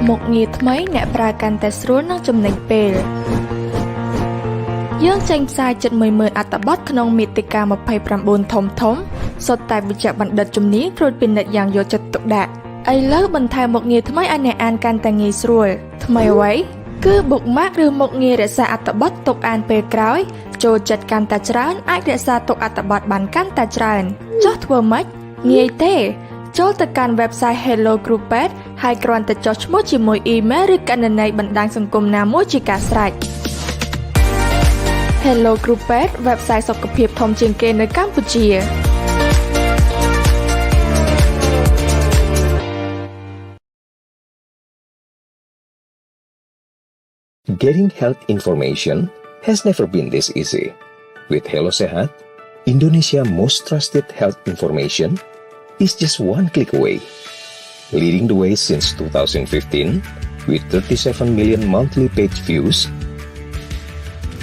មុខងារថ្មីអ្នកប្រើកាន់តែស្រួលនិងចំណេញពេលយើងចេញផ្សាយជិត 10000 អត្ថបទក្នុងមាតិកា 29 ធំសុទ្ធតែវិជ្ជបណ្ឌិតជំនាញត្រួតពិនិត្យយ៉ាងយកចិត្តទុកដាក់ឥឡូវបន្ថែមមុខងារថ្មីឲ្យអ្នកអានកាន់តែងាយស្រួលថ្មីអ្វីគឺ bookmark ឬមុខងាររក្សាអត្ថបទទុកអានពេលក្រោយចូលចិត្តកាន់តែច្រើនអាចរក្សាទុកអត្ថបទបានកាន់តែច្រើនចុះធ្វើម៉េចងាយទេចូលទៅកាន់ website Hello Dep't ហើយគ្រាន់តែចុះឈ្មោះជាមួយ email ឬកណន័យបណ្ដាញសង្គមណាមួយជាការស្រេច Hello Dep't website សុខភាពធំជាងគេនៅកម្ពុជា Getting health information has never been this easy. With Hello Sehat, Indonesia's most trusted health information is just one click away. Leading the way since 2015 with 37 million monthly page views,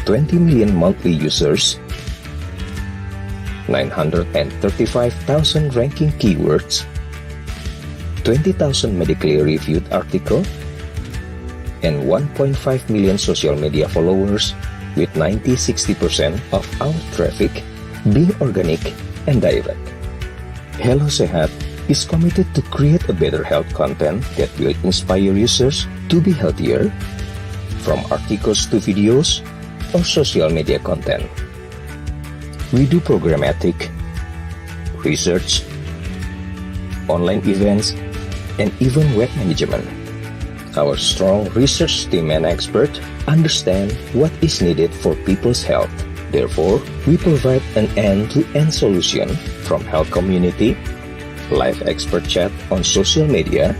20 million monthly users, 935,000 ranking keywords, 20,000 medically reviewed articles, and 1.5 million social media followers with 90-60% of our traffic being organic and direct. Hello Sehat is committed to create a better health content that will inspire users to be healthier, from articles to videos or social media content. We do programmatic, research, online events, and even web management. Our strong research team and experts understand what is needed for people's health. Therefore, we provide an end-to-end solution from health community, live expert chat on social media,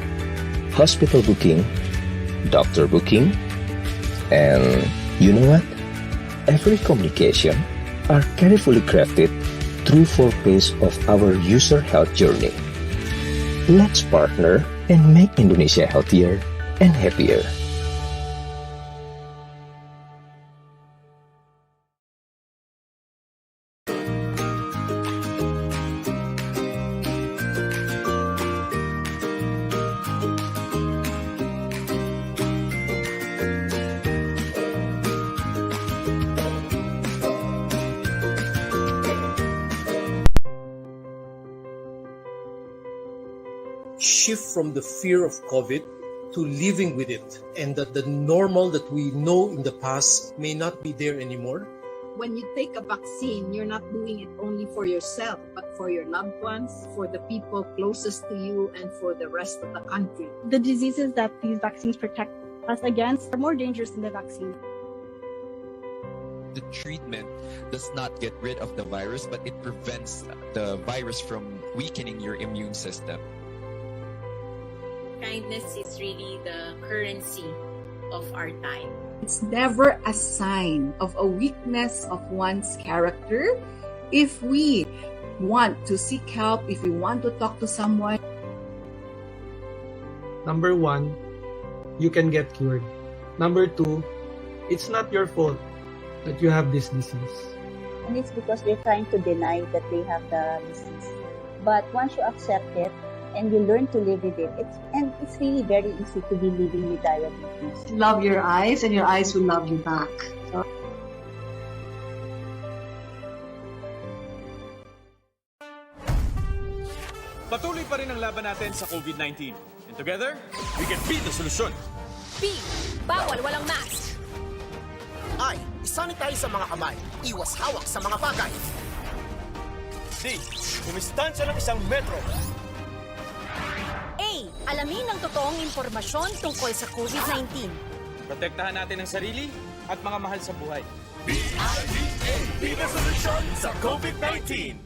hospital booking, doctor booking, and you know what? Every communication are carefully crafted through 4 phases of our user health journey. Let's partner and make Indonesia healthier and happier. Shift from the fear of COVID to living with it, and that the normal that we know in the past may not be there anymore. When you take a vaccine, you're not doing it only for yourself, but for your loved ones, for the people closest to you, and for the rest of the country. The diseases that these vaccines protect us against are more dangerous than the vaccine. The treatment does not get rid of the virus, but it prevents the virus from weakening your immune system. Kindness is really the currency of our time. It's never a sign of a weakness of one's character. If we want to seek help, if we want to talk to someone. Number 1, you can get cured. Number 2, it's not your fault that you have this disease. And it's because they're trying to deny that they have the disease. But once you accept it, and you learn to live with it. It's really very easy to be living with diabetes. Love your eyes and your eyes will love you back. Patuloy pa rin ang laban natin sa COVID-19. And together, we can beat the solution. B. Bawal walang mask. I. Isanitize sa mga kamay. Iwas hawak sa mga bagay. D. Umistansya ng 1 metro. A. Alamin ang totoong impormasyon tungkol sa COVID-19. Protektahan natin ang sarili at mga mahal sa buhay. BIDA. Be the solution sa COVID-19.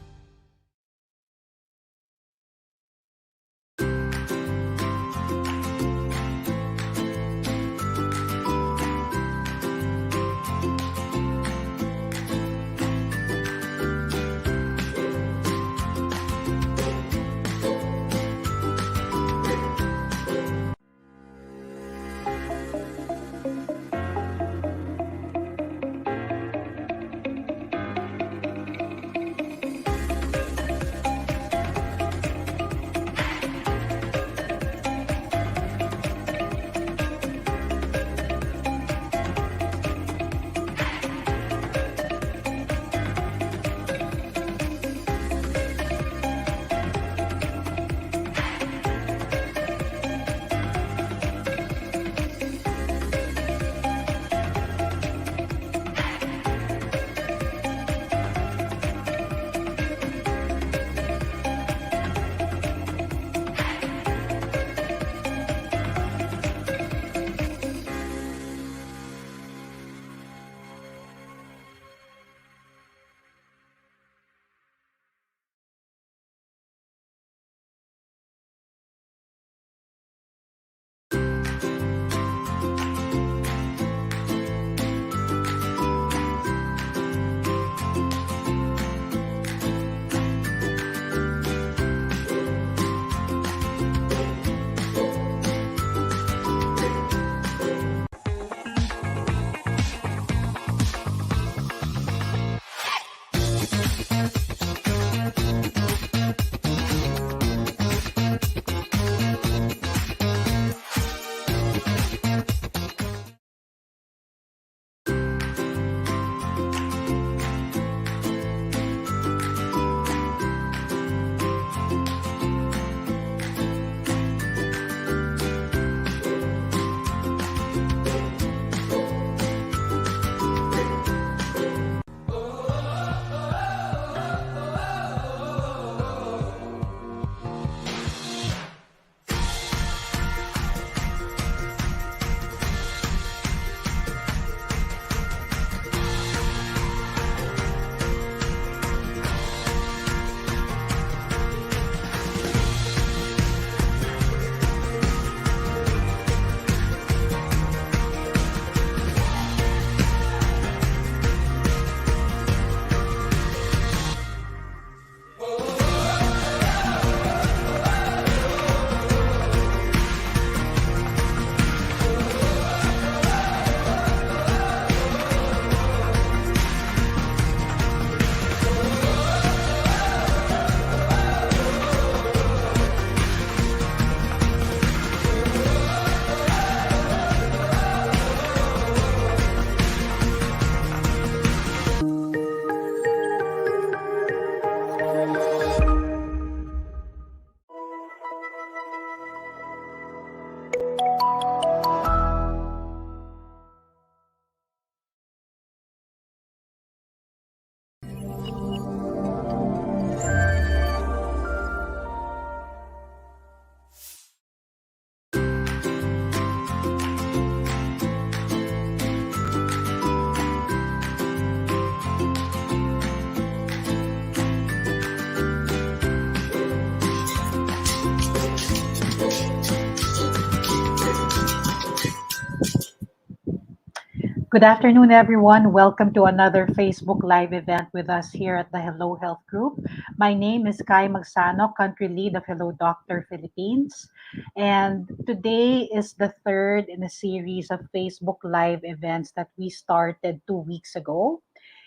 Good afternoon, everyone. Welcome to another Facebook Live event with us here at the Hello Health Group. My name is Kai Magsano, Country Lead of Hello Doktor Philippines. And today is the third in a series of Facebook Live events that we started 2 weeks ago.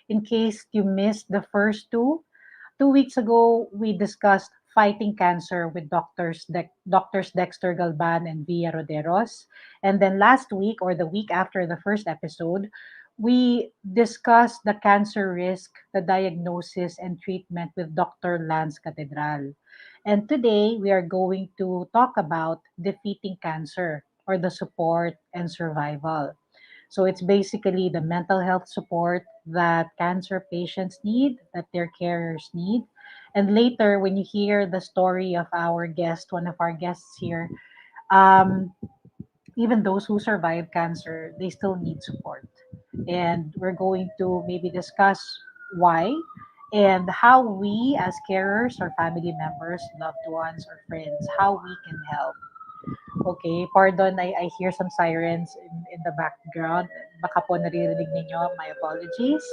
In case you missed the first two, 2 weeks ago, we discussed fighting cancer with doctors Dexter Galban and Villa Roderos. And then last week, or the week after the first episode, we discussed the cancer risk, the diagnosis, and treatment with Dr. Lance Catedral. And today, we are going to talk about defeating cancer, or the support and survival. So it's basically the mental health support that cancer patients need, that their carers need. And later, when you hear the story of our guest, one of our guests here, um, even those who survive cancer, they still need support. And we're going to maybe discuss why and how we as carers or family members, loved ones or friends, how we can help. Okay, pardon, I hear some sirens in the background. Baka po naririnig ninyo, my apologies.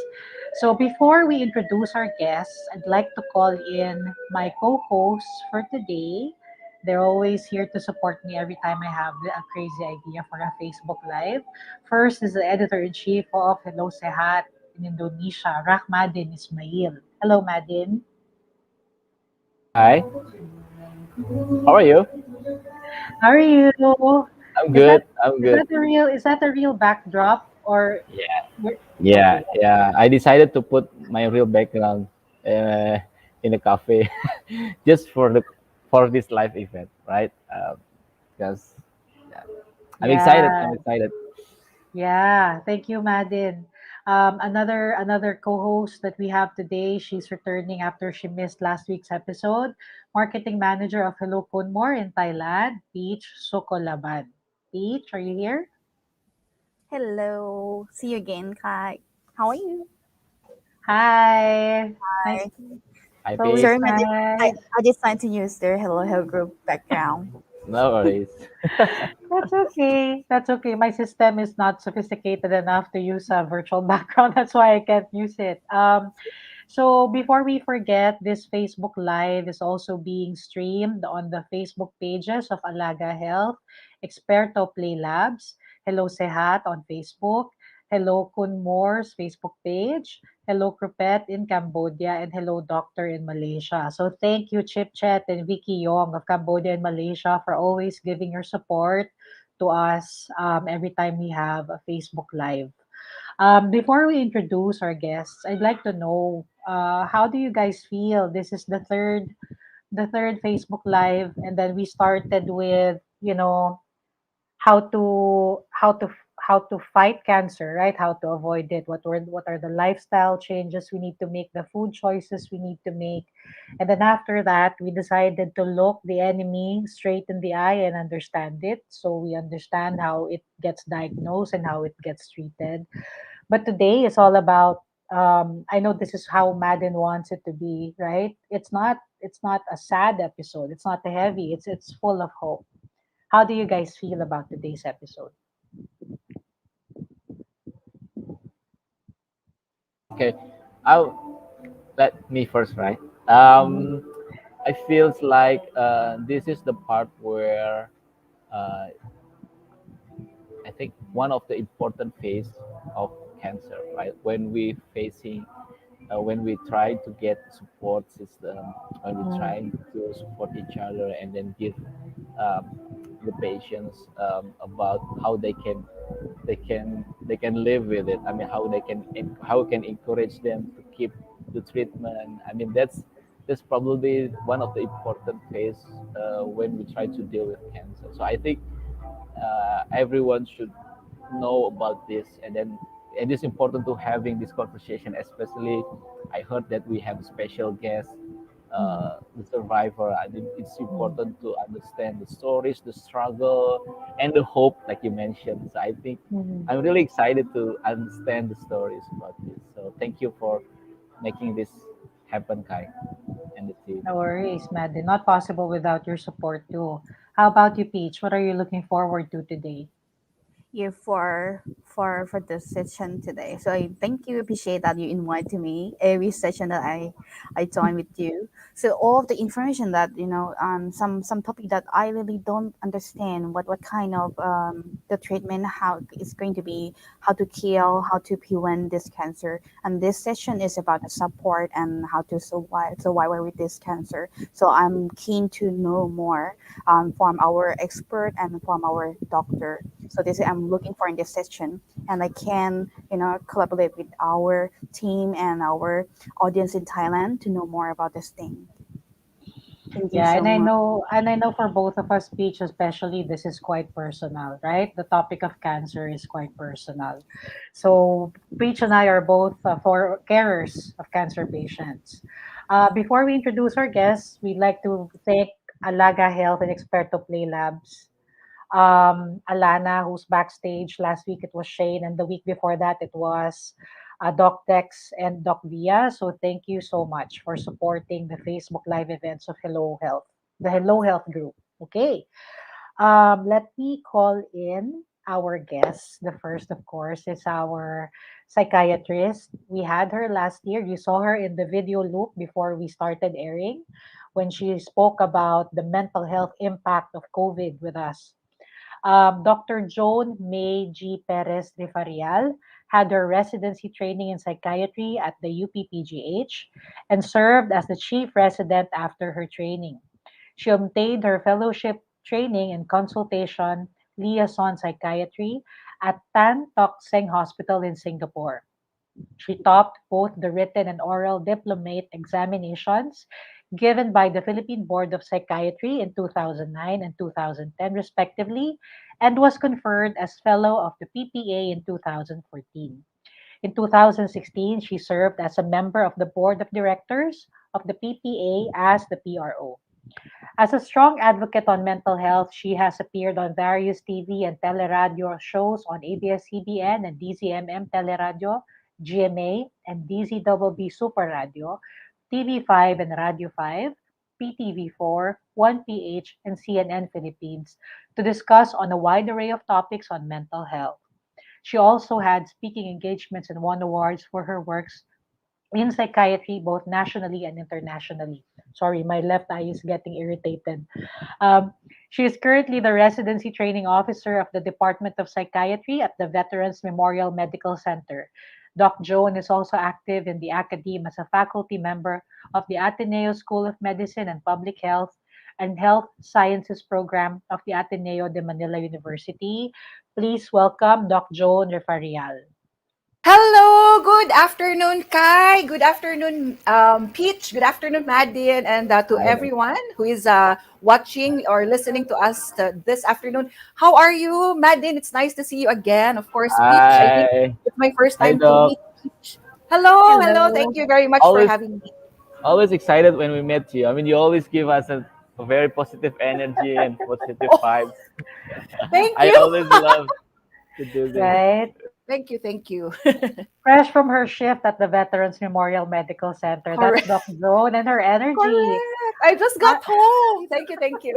So before we introduce our guests, I'd like to call in my co-hosts for today. They're always here to support me every time I have a crazy idea for a Facebook Live. First is the editor-in-chief of Hello Sehat in Indonesia, Rahmadin Ismail. Hello, Madin. Hi, how are you? How are you? I'm Is that good. I'm is good. that a real backdrop or Yeah, okay? yeah. I decided to put my real background uh, in the cafe just for this live event, right? Because yeah, I'm excited. Yeah, I'm excited. yeah. Thank you, Madin. Another co-host that we have today. She's returning after she missed last week's episode. Marketing manager of Hello Kunmor in Thailand, Peach Sokolaban. Peach, are you here? Hello. See you again, Kai. How are you? Hi. Nice. Hi. Hi, It's Paige. always Sorry, nice. I decided to use their Hello Hello group background. No worries. That's okay. That's okay. My system is not sophisticated enough to use a virtual background. That's why I can't use it. So before we forget, this Facebook Live is also being streamed on the Facebook pages of Alaga Health, Experto PlayLabs, Hello Sehat on Facebook, Hello Kunmor's Facebook page, Hello Krupet in Cambodia, and Hello Doctor in Malaysia. So thank you, Chip Chet and Vicky Yong of Cambodia and Malaysia for always giving your support to us every time we have a Facebook Live. Before we introduce our guests, I'd like to know how do you guys feel? This is the third Facebook Live, and then we started with how to how to how to fight cancer, right? How to avoid it. What are the lifestyle changes we need to make, the food choices we need to make, and then after that, we decided to look the enemy straight in the eye and understand it, so we understand how it gets diagnosed and how it gets treated. But today is all about I know this is how Madden wants it to be, right? It's not a sad episode. It's not a heavy. It's full of hope. How do you guys feel about today's episode? Okay, I'll let me first, right? Mhm. I feels like this is the part where uh, I think one of the important phase of cancer, right? When we try to get support system, when we Mm. try to support each other, and then give um, the patients about how they can live with it. I mean, how we can encourage them to keep the treatment. I mean, that's probably one of the important phase when we try to deal with cancer. So I think everyone should know about this, and then it is important to having this conversation, especially I heard that we have a special guest, Mhm. the survivor. I think it's Mhm. important to understand the stories, the struggle, and the hope, like you mentioned. So I think Mhm. I'm really excited to understand the stories about this. So thank you for making this happen, Kai, and the team. No worries, Madden. Not possible without your support too. How about you, Peach? What are you looking forward to today? Yeah, for for this session today. So I thank you, appreciate that you invite to me every session that I join with you. So all of the information that some topic that I really don't understand what kind of the treatment, how it's going to be, how to kill, how to prevent this cancer, and this session is about the support and how to survive with this cancer. So I'm keen to know more from our expert and from our doctor. So this I'm looking for in this session, and I can collaborate with our team and our audience in Thailand to know more about this thing. Thank you Yeah, so much. I know for both of us, Peach especially, this is quite personal, right? The topic of cancer is quite personal. So Peach and I are both for carers of cancer patients. Before we introduce our guests, we'd like to thank Alaga Health and Experto PlayLabs. Alana, who's backstage. Last week it was Shane, and the week before that it was Doc Dex and Doc Via. So thank you so much for supporting the Facebook Live events of Hello Health, the Hello Health group. Okay, let me call in our guest. The first, of course, is our psychiatrist. We had her last year. You saw her in the video loop before we started airing when she spoke about the mental health impact of COVID with us. Dr. Joan May G. PEREZ-RIFAREAL had her residency training in psychiatry at the UP-PGH and served as the chief resident after her training. She obtained her fellowship training in consultation liaison psychiatry at Tan Tock Seng Hospital in Singapore. She topped both the written and oral Diplomate examinations given by the Philippine Board of Psychiatry in 2009 and 2010, respectively, and was conferred as Fellow of the PPA in 2014. In 2016, she served as a member of the Board of Directors of the PPA as the PRO. As a strong advocate on mental health, she has appeared on various TV and teleradio shows on ABS-CBN and DZMM Teleradio, GMA, and DZBB Super Radio, TV5 and Radio 5, PTV4, 1PH, and CNN Philippines to discuss on a wide array of topics on mental health. She also had speaking engagements and won awards for her works in psychiatry, both nationally and internationally. Sorry, my left eye is getting irritated. Um, she is currently the residency training officer of the Department of Psychiatry at the Veterans Memorial Medical Center. Doc Joan is also active in the academe as a faculty member of the Ateneo School of Medicine and Public Health and Health Sciences program of the Ateneo de Manila University. Please welcome Doc Joan Refarial. Hello, good afternoon, Kai. Good afternoon, Peach. Good afternoon, Madin, and to everyone who is watching or listening to us this afternoon. How are you, Madin? It's nice to see you again. Of course, Peach. I think Hi. it's my first Hi, time to Doc. meet Peach. Hello, hello. Hello. Thank you very much for Always, having me. always excited when we met you. I mean, you always give us a very positive energy and positive vibes. Thank I you. always love to do this. Right? Thank you, thank you. Fresh from her shift at the Veterans Memorial Medical Center. That's Correct. Doc Joan and her energy. Correct. I just got home. Thank you, thank you.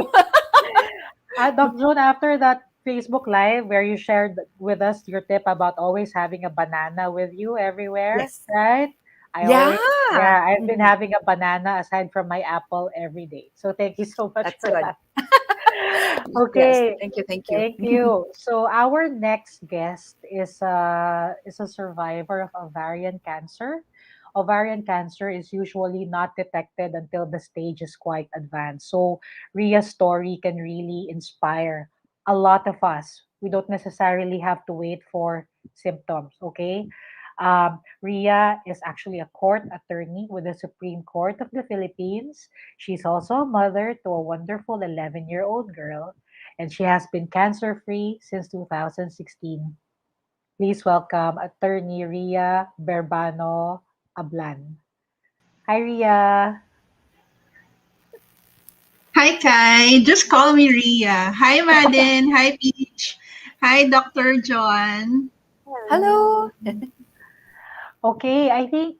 Doc Joan, after that Facebook Live where you shared with us your tip about always having a banana with you everywhere, Yes. right? Yeah. I've been having a banana aside from my apple every day. So thank you so much That's for good. that. Yes. Okay, Thank you, thank you. thank you. So our next guest is a survivor of ovarian cancer. Ovarian cancer is usually not detected until the stage is quite advanced. So Ria's story can really inspire a lot of us. We don't necessarily have to wait for symptoms, okay? Ria is actually a court attorney with the Supreme Court of the Philippines. She's also a mother to a wonderful 11-year-old girl, and she has been cancer free since 2016. Please welcome attorney Ria Berbano-Ablan. Hi, Ria. Hi, Kai. Just call me Ria. Hi, Madden. Hi, Peach. Hi, Dr. Joan. Hello. Okay, I think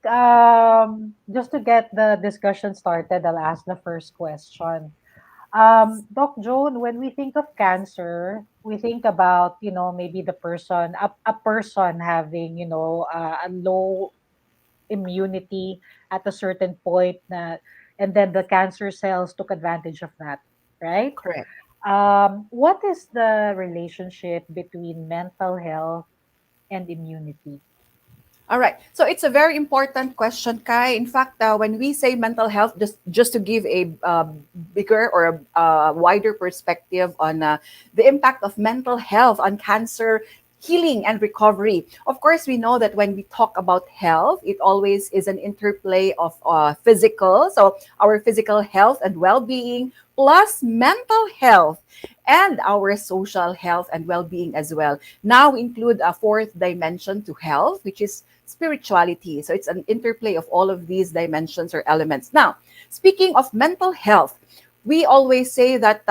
just to get the discussion started, I'll ask the first question. Doc Joan, when we think of cancer, we think about, maybe a person having, a low immunity at a certain point, and then the cancer cells took advantage of that, right? Correct. What is the relationship between mental health and immunity? All right. So it's a very important question, Kai. In fact, when we say mental health, just to give a bigger or a wider perspective on the impact of mental health on cancer healing and recovery. Of course, we know that when we talk about health, it always is an interplay of physical, so our physical health and well-being, plus mental health and our social health and well-being as well. Now we include a fourth dimension to health, which is spirituality. So it's an interplay of all of these dimensions or elements. Now, speaking of mental health, we always say that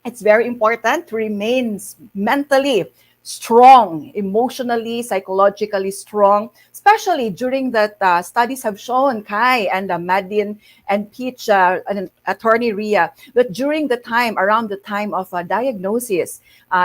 it's very important to remain mentally strong, emotionally, psychologically strong, especially during that studies have shown, Kai and Madin and Peach and attorney Ria, that during the time, around the time of diagnosis,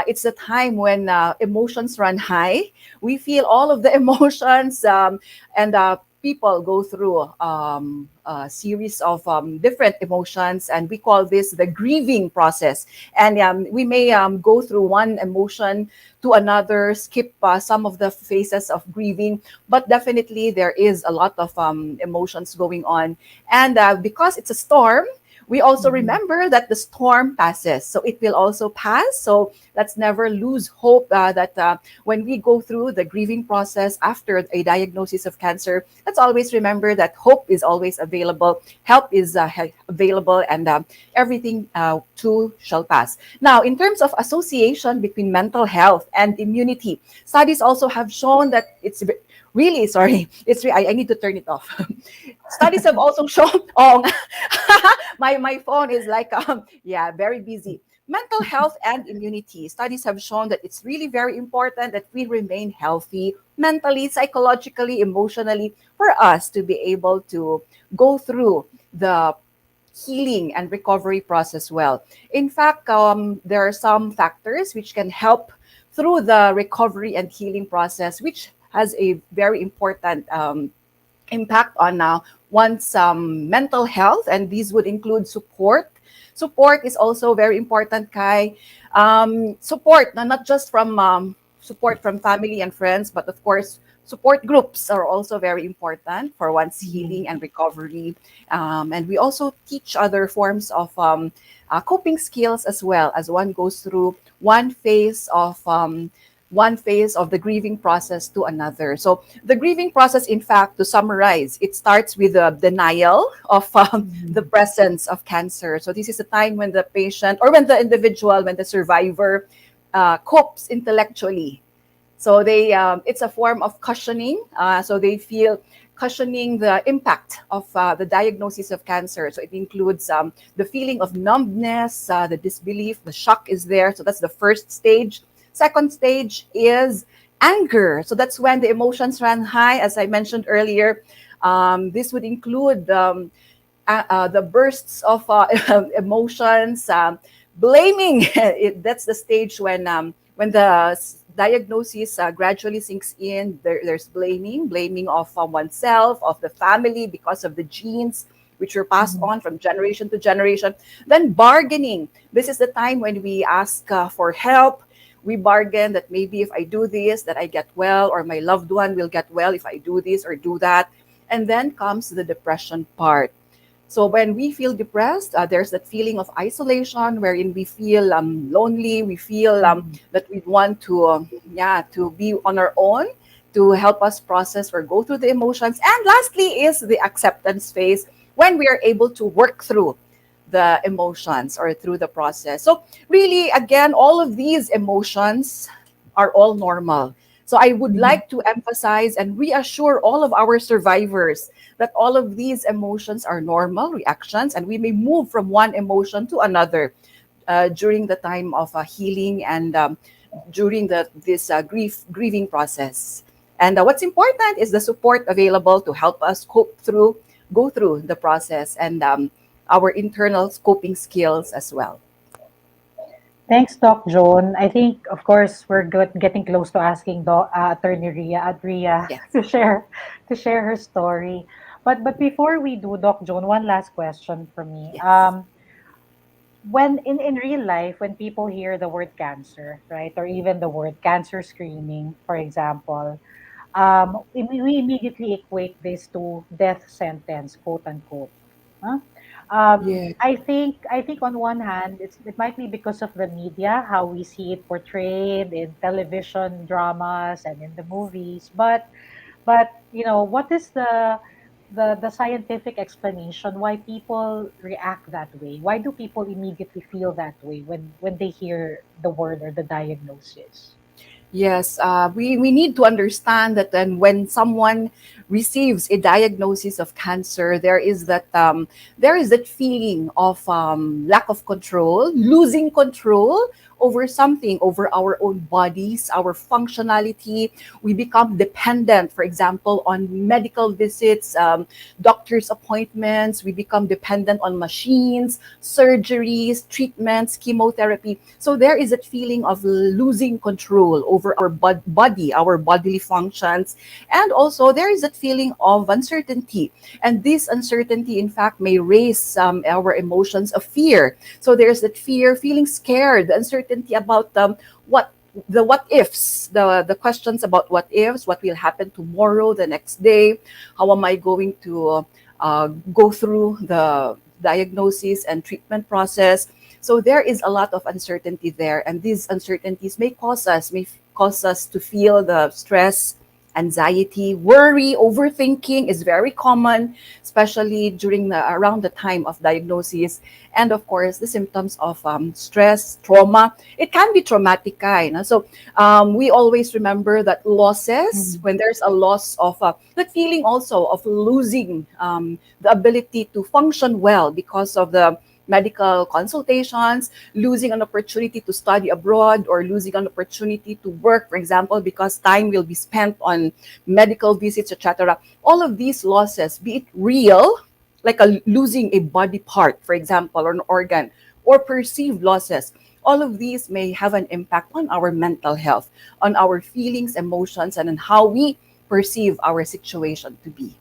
it's the time when emotions run high. We feel all of the emotions and people go through a series of different emotions, and we call this the grieving process. And we may go through one emotion to another, skip some of the phases of grieving, but definitely there is a lot of emotions going on. And because it's a storm, we also remember that the storm passes. So it will also pass. So let's never lose hope that when we go through the grieving process after a diagnosis of cancer, let's always remember that hope is always available, help is available, and everything too shall pass. Now, in terms of association between mental health and immunity, studies also have shown that it's really, sorry, I need to turn it off. Studies have also shown, my phone is like, very busy. Mental health and immunity. Studies have shown that it's really very important that we remain healthy mentally, psychologically, emotionally, for us to be able to go through the healing and recovery process well. In fact, there are some factors which can help through the recovery and healing process, which has a very important impact on one's mental health, and these would include support. Support is also very important, Kai. Support, not just from support from family and friends, but of course, support groups are also very important for one's healing and recovery. And we also teach other forms of coping skills as well as one goes through one phase of the grieving process to another. So the grieving process, in fact, to summarize, it starts with the denial of the presence of cancer. So this is a time when the patient or when the individual, when the survivor copes intellectually. So it's a form of cushioning. So they feel cushioning the impact of the diagnosis of cancer. So it includes the feeling of numbness, the disbelief, the shock is there. So that's the first stage. Second stage is anger. So that's when the emotions run high, as I mentioned earlier. This would include the bursts of emotions, blaming. That's the stage when the diagnosis gradually sinks in. There's blaming of oneself, of the family, because of the genes which were passed on from generation to generation. Then bargaining. This is the time when we ask for help. We bargain that maybe if I do this, that I get well, or my loved one will get well if I do this or do that. And then comes the depression part. So when we feel depressed, there's that feeling of isolation wherein we feel lonely. We feel that we want to be on our own to help us process or go through the emotions. And lastly is the acceptance phase, when we are able to work through the emotions or through the process. So really, again, all of these emotions are all normal. So I would like to emphasize and reassure all of our survivors that all of these emotions are normal reactions, and we may move from one emotion to another during the time of healing and during this grieving process. And what's important is the support available to help us go through the process. And our internal coping skills as well. Thanks, Doc Joan. I think, of course, we're getting close to asking Attorney Ria to share her story. But before we do, Doc Joan, one last question from me. When in real life, when people hear the word cancer, right, or even the word cancer screening, for example, we immediately equate this to death sentence, quote unquote. Huh? I think on one hand, it might be because of the media, how we see it portrayed in television dramas and in the movies. But what is the scientific explanation why people react that way? Why do people immediately feel that way when they hear the word or the diagnosis? Yes, we need to understand that then when someone receives a diagnosis of cancer, there is that feeling of lack of control, losing control over something, over our own bodies, our functionality. We become dependent, for example, on medical visits, doctor's appointments. We become dependent on machines, surgeries, treatments, chemotherapy. So there is that feeling of losing control over our body, our bodily functions. And also there is that feeling of uncertainty. And this uncertainty, in fact, may raise our emotions of fear. So there's that fear, feeling scared, the uncertainty about what ifs, the questions about what ifs, what will happen tomorrow, the next day, how am I going to go through the diagnosis and treatment process. So there is a lot of uncertainty there, and these uncertainties may cause us to feel the stress, anxiety, worry, overthinking is very common, especially around the time of diagnosis. And of course, the symptoms of stress, trauma, it can be traumatic kind. So we always remember that losses, when there's a loss of that feeling also of losing the ability to function well because of the medical consultations, losing an opportunity to study abroad, or losing an opportunity to work, for example, because time will be spent on medical visits, etc. All of these losses, be it real, like losing a body part, for example, or an organ, or perceived losses, all of these may have an impact on our mental health, on our feelings, emotions, and on how we perceive our situation to be.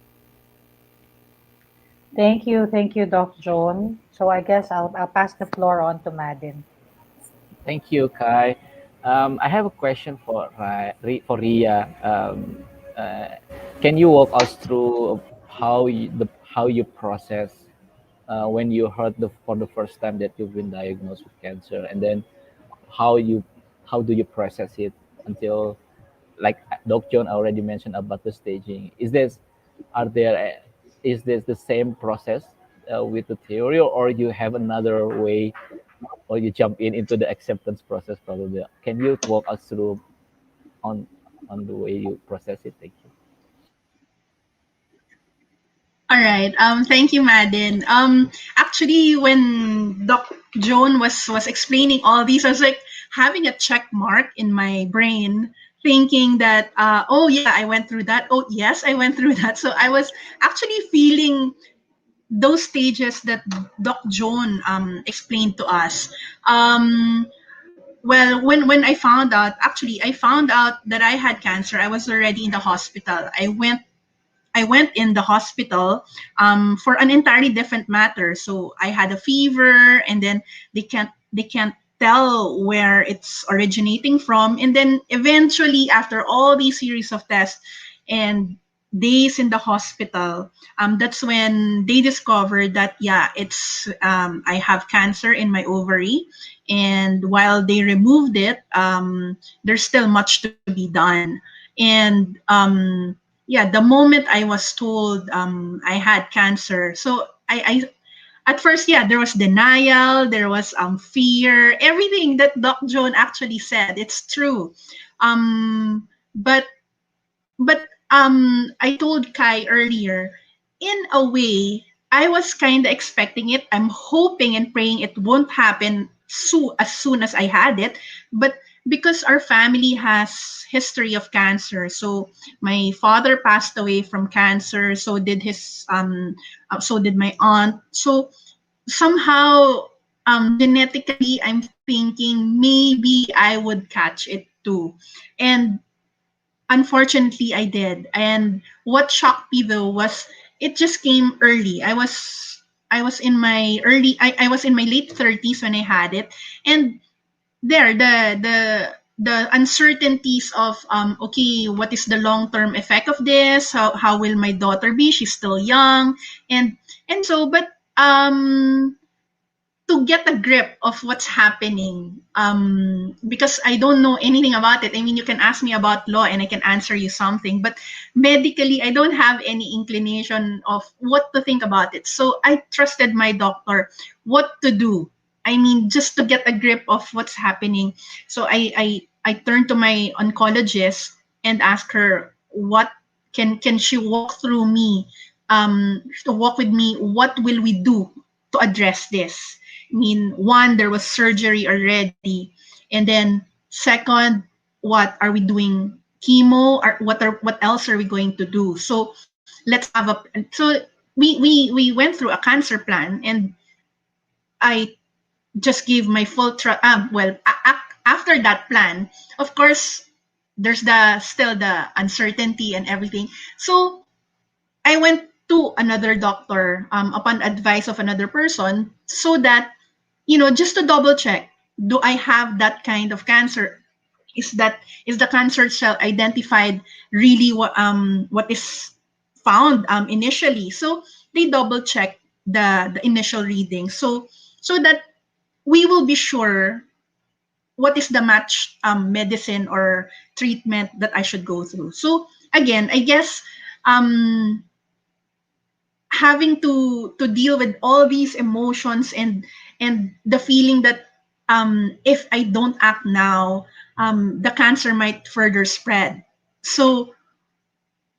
Thank you, Doc Joan. So I guess I'll pass the floor on to Madin. Thank you, Kai. I have a question for Ria. Can you walk us through how you process when you heard for the first time that you've been diagnosed with cancer, and then how do you process it until, like Doc John already mentioned about the staging? Is this the same process with the theory, or you have another way, or you jump into the acceptance process probably? Can you walk us through on the way you process it? Thank you. All right. Thank you, Madden. Actually, when Doc Joan was explaining all these, I was like having a check mark in my brain, thinking that, oh yeah, I went through that. Oh yes, I went through that. So I was actually feeling those stages that Doc Joan explained to us. Well, when I found out, actually, I found out that I had cancer. I was already in the hospital. I went in the hospital for an entirely different matter. So I had a fever, and then they can't tell where it's originating from. And then eventually, after all these series of tests and days in the hospital, that's when they discovered that it's I have cancer in my ovary. And while they removed it, there's still much to be done. And the moment I was told I had cancer, so I at first, there was denial, there was fear, everything that Doc Joan actually said. It's true. But I told Kai earlier, in a way, I was kind of expecting it. I'm hoping and praying it won't happen as soon as I had it. But because our family has history of cancer, so my father passed away from cancer. So did my aunt. So somehow genetically I'm thinking maybe I would catch it too. And unfortunately I did. And what shocked me though was it just came early. I was in my I was in my late 30s when I had it. And there the uncertainties of okay, what is the long-term effect of this? How will my daughter be? She's still young. And so but to get a grip of what's happening, because I don't know anything about it. I mean, you can ask me about law and I can answer you something, but medically I don't have any inclination of what to think about it. So I trusted my doctor what to do. I mean, just to get a grip of what's happening. So I turned to my oncologist and asked her what can she walk through me, to walk with me, what will we do to address this? I mean, one, there was surgery already. And then second, what are we doing? Chemo? Or what else are we going to do? So let's have a so we went through a cancer plan, and I just gave my full after that plan, of course, there's still the uncertainty and everything. So I went to another doctor upon advice of another person, so that, just to double check, do I have that kind of cancer? Is the cancer cell identified really what is found initially? So they double check the initial reading, so that we will be sure what is the match medicine or treatment that I should go through. So again, I guess having to deal with all these emotions and the feeling that if I don't act now, the cancer might further spread. So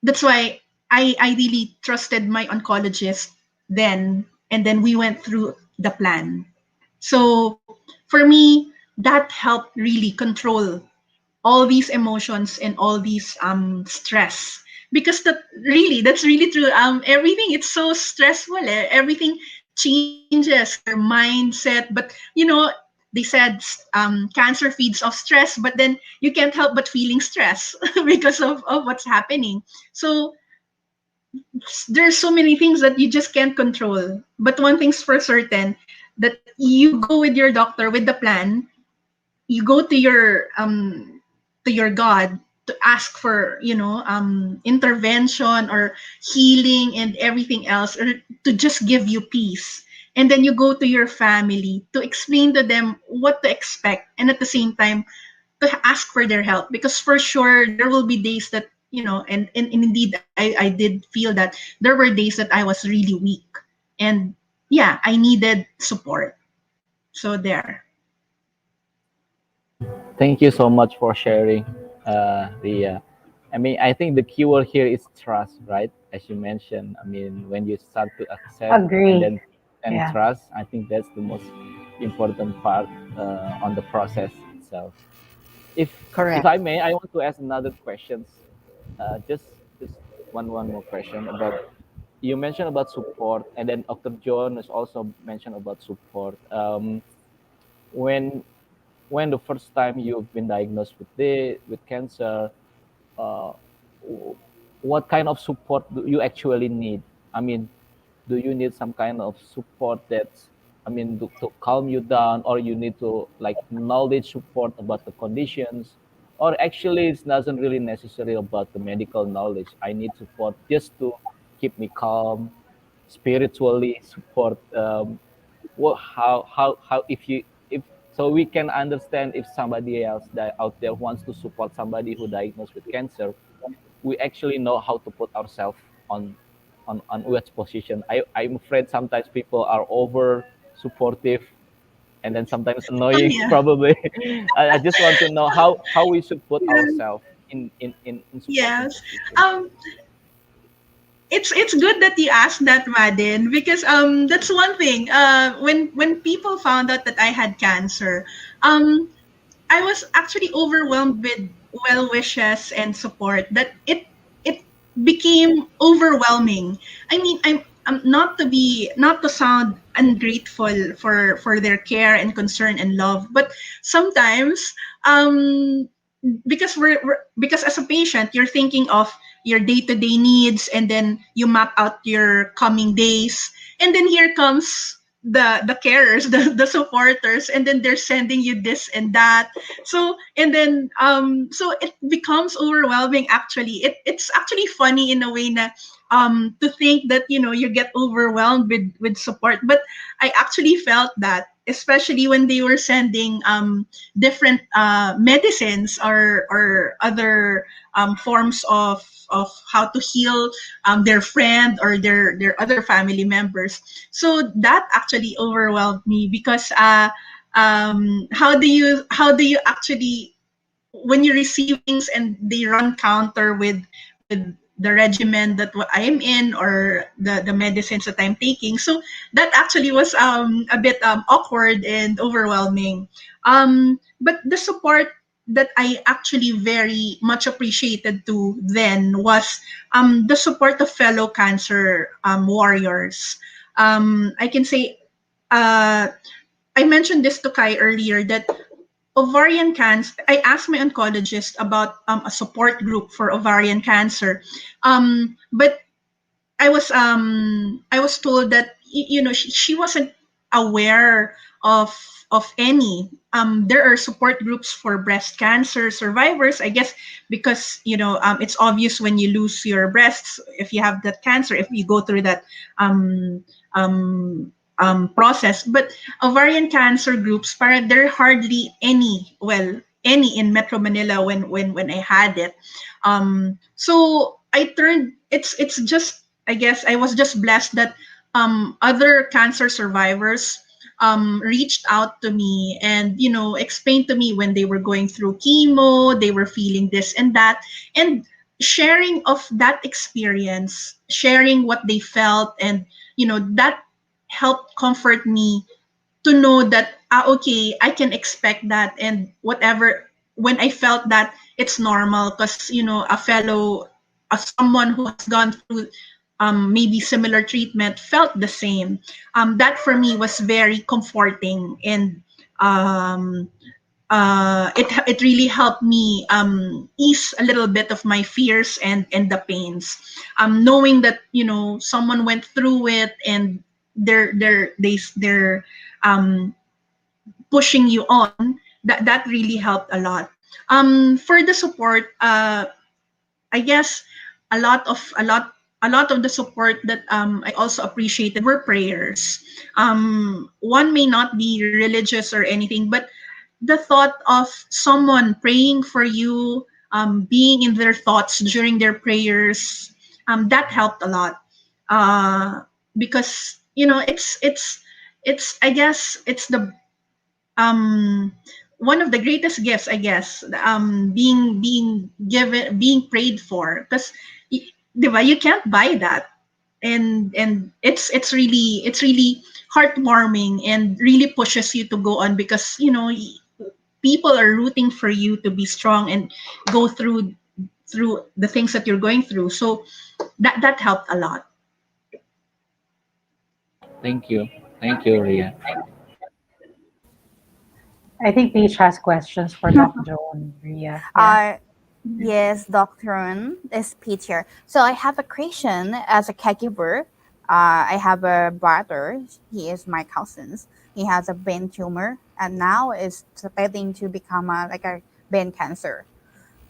that's why I really trusted my oncologist then, and then we went through the plan. So for me, that helped really control all these emotions and all these stress, because that's really true. Everything, it's so stressful, everything changes your mindset. But they said cancer feeds off stress, but then you can't help but feeling stress because of what's happening. So there's so many things that you just can't control, but one thing's for certain, that you go with your doctor with the plan, you go to your God to ask for intervention or healing and everything else, or to just give you peace. And then you go to your family to explain to them what to expect, and at the same time to ask for their help, because for sure there will be days that and indeed I did feel that there were days that I was really weak, and yeah, I needed support. So there. Thank you so much for sharing, Ria. I mean, I think the keyword here is trust, right? As you mentioned, I mean, when you start to accept Agree. and Yeah. trust, I think that's the most important part on the process itself. If Correct. I may, I want to ask another questions. Just one more question about, you mentioned about support, and then Dr. John has also mentioned about support. When the first time you've been diagnosed with cancer, uh, what kind of support do you actually need? I mean, do you need some kind of support that's, I mean, to calm you down, or you need to like knowledge support about the conditions, or actually it doesn't really necessary about the medical knowledge. I need support just to keep me calm, spiritually support. What how if you if so we can understand if somebody else that out there wants to support somebody who diagnosed with cancer, we actually know how to put ourselves on which position. I'm afraid sometimes people are over supportive and then sometimes Oh annoying yeah. probably. I just want to know how we should put ourselves in supporting Yes. position. Um, it's good that you asked that, Madin, because that's one thing. When people found out that I had cancer, I was actually overwhelmed with well wishes and support, that it became overwhelming. I mean, not to sound ungrateful for their care and concern and love, but sometimes because as a patient you're thinking of your day-to-day needs, and then you map out your coming days, and then here comes the carers, the supporters, and then they're sending you this and that. So and then so it becomes overwhelming. Actually, it's actually funny in a way na to think that you get overwhelmed with support, but I actually felt that, especially when they were sending different medicines or other forms of how to heal their friend or their other family members. So that actually overwhelmed me, because how do you actually, when you receive things and they run counter with the regimen that I am in, or the medicines that I'm taking. So that actually was a bit awkward and overwhelming. But the support that I actually very much appreciated too then was the support of fellow cancer warriors. I can say, I mentioned this to Kai earlier, that ovarian cancer, I asked my oncologist about a support group for ovarian cancer, but I was told that she wasn't aware of any. There are support groups for breast cancer survivors, I guess, because it's obvious when you lose your breasts, if you have that cancer, if you go through that process. But ovarian cancer groups, there are hardly any. Well, any in Metro Manila when I had it. So I turned. It's just, I guess I was just blessed that other cancer survivors reached out to me and explained to me when they were going through chemo, they were feeling this and that, and sharing of that experience, sharing what they felt, and that helped comfort me to know that okay, I can expect that, and whatever, when I felt that, it's normal, because someone who has gone through maybe similar treatment felt the same. That for me was very comforting, and it really helped me ease a little bit of my fears and the pains, knowing that someone went through it, and they're pushing you on. That really helped a lot. For the support, I guess a lot of the support that I also appreciated were prayers. One may not be religious or anything, but the thought of someone praying for you, being in their thoughts during their prayers, that helped a lot. Because it's I guess it's the one of the greatest gifts, I guess, being given, being prayed for, because you can't buy that, and it's really heartwarming and really pushes you to go on, because people are rooting for you to be strong and go through the things that you're going through. So that helped a lot. Thank you, Ria. I think Peach has questions for Dr. Joan, Ria. Yeah. Yes, Doctor, is Pete here. So I have a question as a caregiver. I have a brother. He is my cousin. He has a brain tumor, and now is expecting to become like a brain cancer.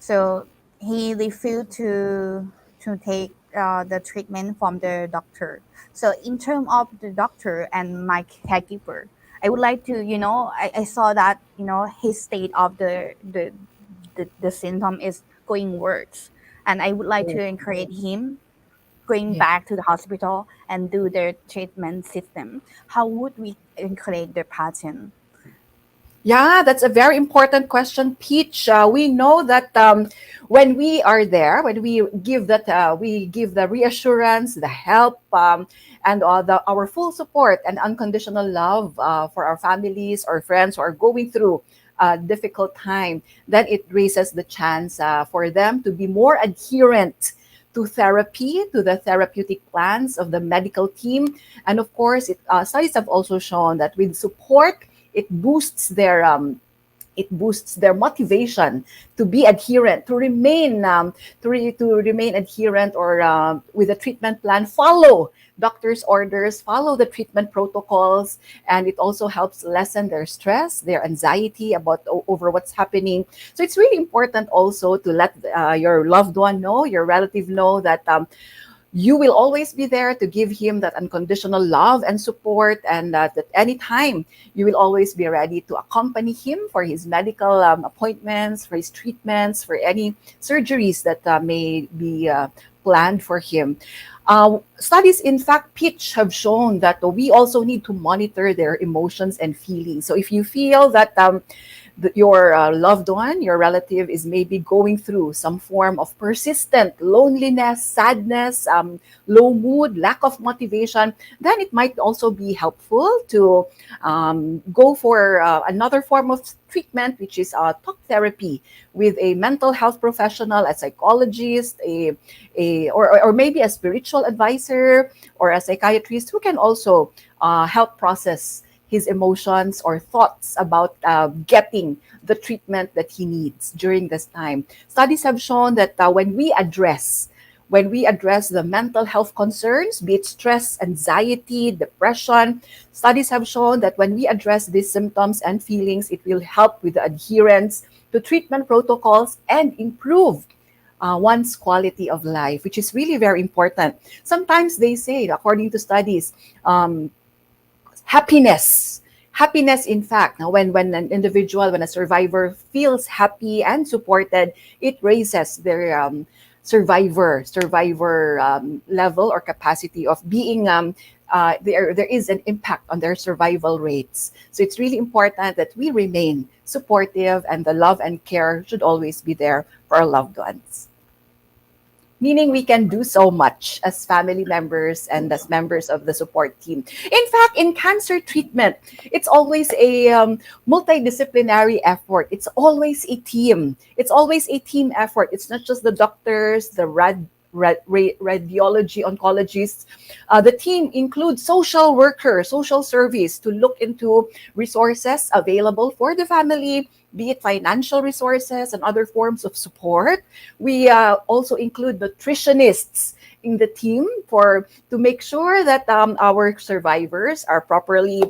So he refused to take the treatment from the doctor. So in terms of the doctor and my caregiver, I would like to, I saw that, his state of the symptom is going worse. And I would like to encourage him going back to the hospital and do their treatment system. How would we encourage the patient? Yeah, that's a very important question, Peach. We know that when we are there, when we give the reassurance, the help, and our full support and unconditional love for our families or friends who are going through a difficult time, then it raises the chance for them to be more adherent to therapy, to the therapeutic plans of the medical team. And of course, studies have also shown that with support, it boosts their motivation to be adherent, to remain adherent, or with a treatment plan, follow doctor's orders, follow the treatment protocols, and it also helps lessen their stress, their anxiety about over what's happening. So it's really important also to let your loved one know, your relative know, that you will always be there to give him that unconditional love and support, and that at any time you will always be ready to accompany him for his medical appointments, for his treatments, for any surgeries that may be planned for him. Studies, in fact, PEREZ have shown that we also need to monitor their emotions and feelings. So if you feel that your loved one, your relative, is maybe going through some form of persistent loneliness, sadness, low mood, lack of motivation, then it might also be helpful to go for another form of treatment, which is talk therapy with a mental health professional, a psychologist, or maybe a spiritual advisor or a psychiatrist who can also help process his emotions or thoughts about getting the treatment that he needs during this time. Studies have shown that when we address the mental health concerns, be it stress, anxiety, depression, studies have shown that when we address these symptoms and feelings, it will help with the adherence to treatment protocols and improve one's quality of life, which is really very important. Sometimes they say, according to studies, happiness, in fact, now when an individual, when a survivor feels happy and supported, it raises their survivor level or capacity of being there is an impact on their survival rates. So it's really important that we remain supportive, and the love and care should always be there for our loved ones. Meaning we can do so much as family members and as members of the support team. In fact, in cancer treatment, it's always a multidisciplinary effort. It's always a team. It's always a team effort. It's not just the doctors, the radiology oncologists. The team includes social workers, social service, to look into resources available for the family, be it financial resources and other forms of support. We also include nutritionists in the team to make sure that our survivors are properly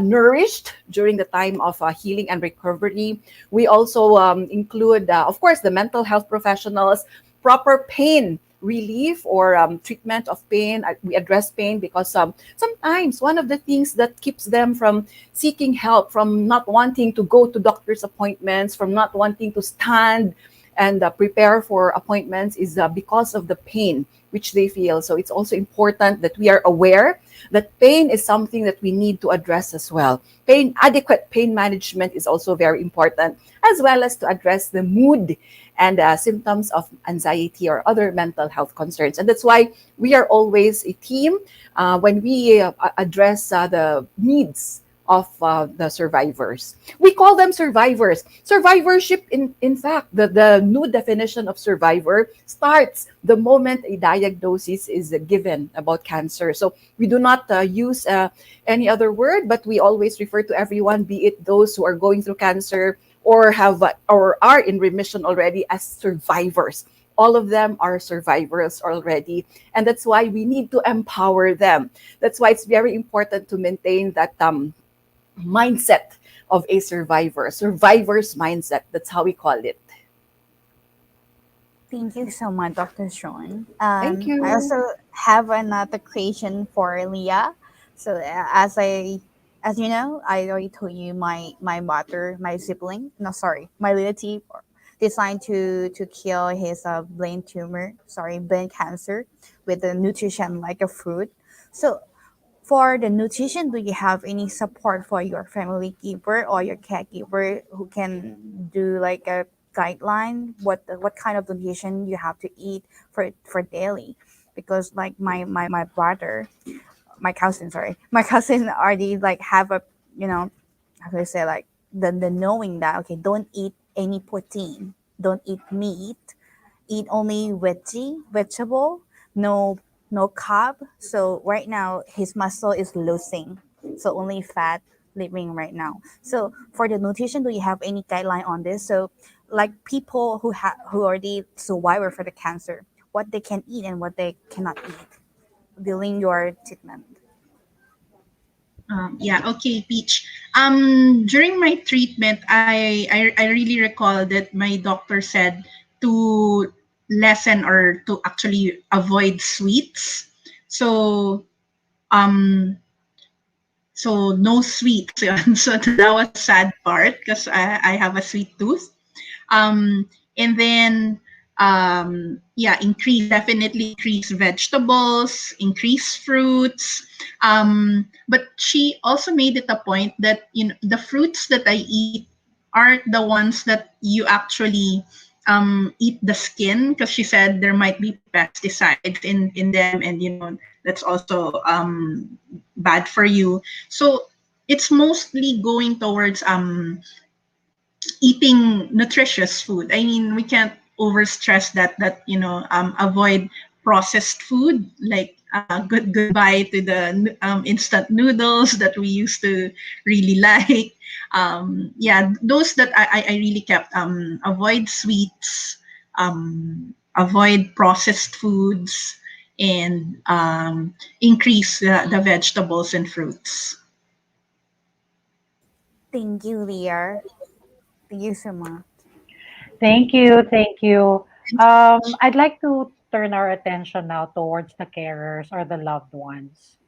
nourished during the time of healing and recovery. We also include, of course, the mental health professionals, proper pain relief or treatment of pain. We address pain because sometimes one of the things that keeps them from seeking help, from not wanting to go to doctor's appointments, from not wanting to stand and prepare for appointments, is because of the pain which they feel. So it's also important that we are aware that pain is something that we need to address as well. Adequate pain management is also very important, as well as to address the mood and symptoms of anxiety or other mental health concerns. And that's why we are always a team when we address the needs of the survivors. We call them survivors. Survivorship, in fact, the new definition of survivor starts the moment a diagnosis is given about cancer. So we do not use any other word, but we always refer to everyone, be it those who are going through cancer or are in remission already, as survivors. All of them are survivors already. And that's why we need to empower them. That's why it's very important to maintain that mindset of a survivor's mindset. That's how we call it. Thank you so much, Dr. Sean. Thank you. I also have another question for Leah. So as you know, I already told you my mother, my sibling, no, sorry, my relative designed to kill his brain cancer with the nutrition like a fruit. So for the nutrition, do you have any support for your family keeper or your caregiver who can do like a guideline what kind of nutrition you have to eat for daily? Because like my cousin already like have a, how do I say, like the knowing that, okay, don't eat any protein, don't eat meat, eat only vegetable, no carb. So right now his muscle is losing, so only fat living right now. So for the nutrition, do you have any guideline on this? So like people who already survivor for the cancer, what they can eat and what they cannot eat during your treatment. Yeah, okay, Peach. During my treatment, I really recall that my doctor said to lessen or to actually avoid sweets. So, um, so no sweets. So that was a sad part because I have a sweet tooth. And then yeah, definitely increase vegetables, increase fruits. But she also made it a point that the fruits that I eat aren't the ones that you actually eat the skin, because she said there might be pesticides in them, and that's also bad for you. So it's mostly going towards eating nutritious food. I mean, we can't overstress that avoid processed food, like goodbye to the instant noodles that we used to really like. Yeah, those that I really kept. Avoid sweets, avoid processed foods, and increase the vegetables and fruits. Thank you, Leah. Thank you so much. Thank you. Thank you. I'd like to turn our attention now towards the carers or the loved ones.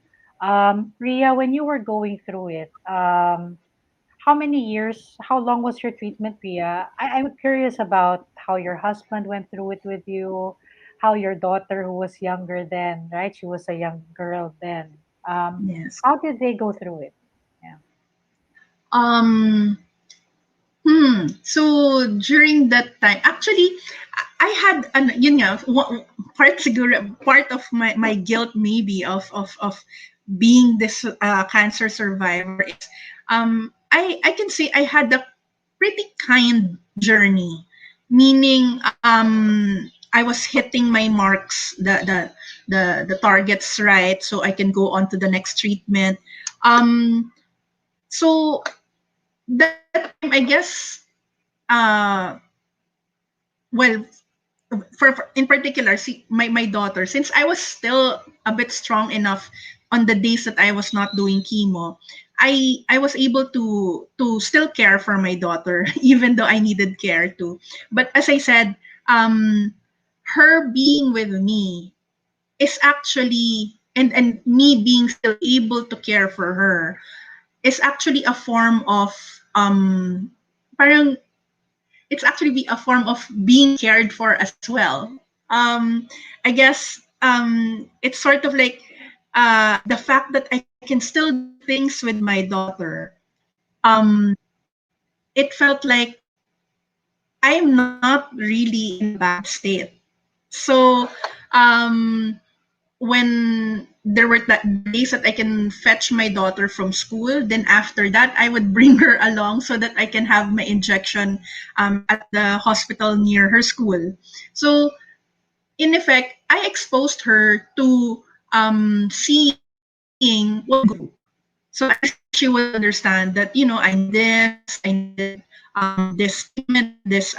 Ria, when you were going through it, how many years, how long was your treatment, Ria? I'm curious about how your husband went through it with you, how your daughter, who was younger then, right? She was a young girl then. Yes. How did they go through it? Yeah. Um, So during that time, actually, I had part of my guilt maybe of being this cancer survivor is I can say I had a pretty kind journey, meaning I was hitting my marks, the targets right, so I can go on to the next treatment. So that time, I guess, uh well, for in particular, see, my daughter, since I was still a bit strong enough on the days that I was not doing chemo, I was able to still care for my daughter even though I needed care too. But as I said, her being with me is actually, and me being still able to care for her, is actually a form of parang it's actually be a form of being cared for as well. I guess it's sort of like the fact that I can still do things with my daughter. It felt like I'm not really in a bad state. So when there were days that I can fetch my daughter from school, then after that I would bring her along so that I can have my injection at the hospital near her school. So in effect, I exposed her to seeing what so she would understand that I need this, I need this treatment, this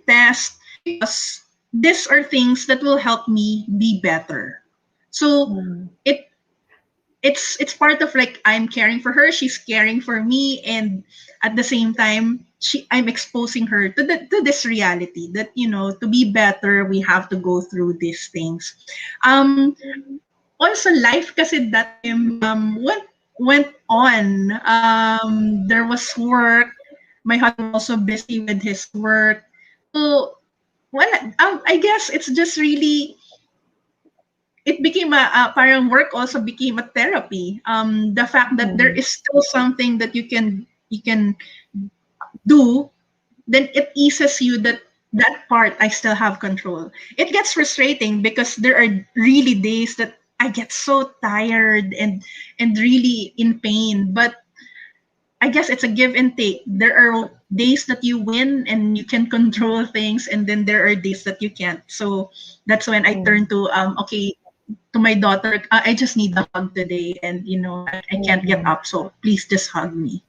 test, because these are things that will help me be better. So it's part of like I'm caring for her, she's caring for me, and at the same time I'm exposing her to this reality that to be better we have to go through these things. Also life kasi that time went on. There was work, my husband also busy with his work. So well, I guess it's just really, it became a parang work also became a therapy. The fact that there is still something that you can do, then it eases you that part I still have control. It gets frustrating because there are really days that I get so tired and really in pain, but I guess it's a give and take. There are days that you win and you can control things, and then there are days that you can't. So that's when I turn to okay, to my daughter, I just need a hug today, and I can't get up, so please just hug me.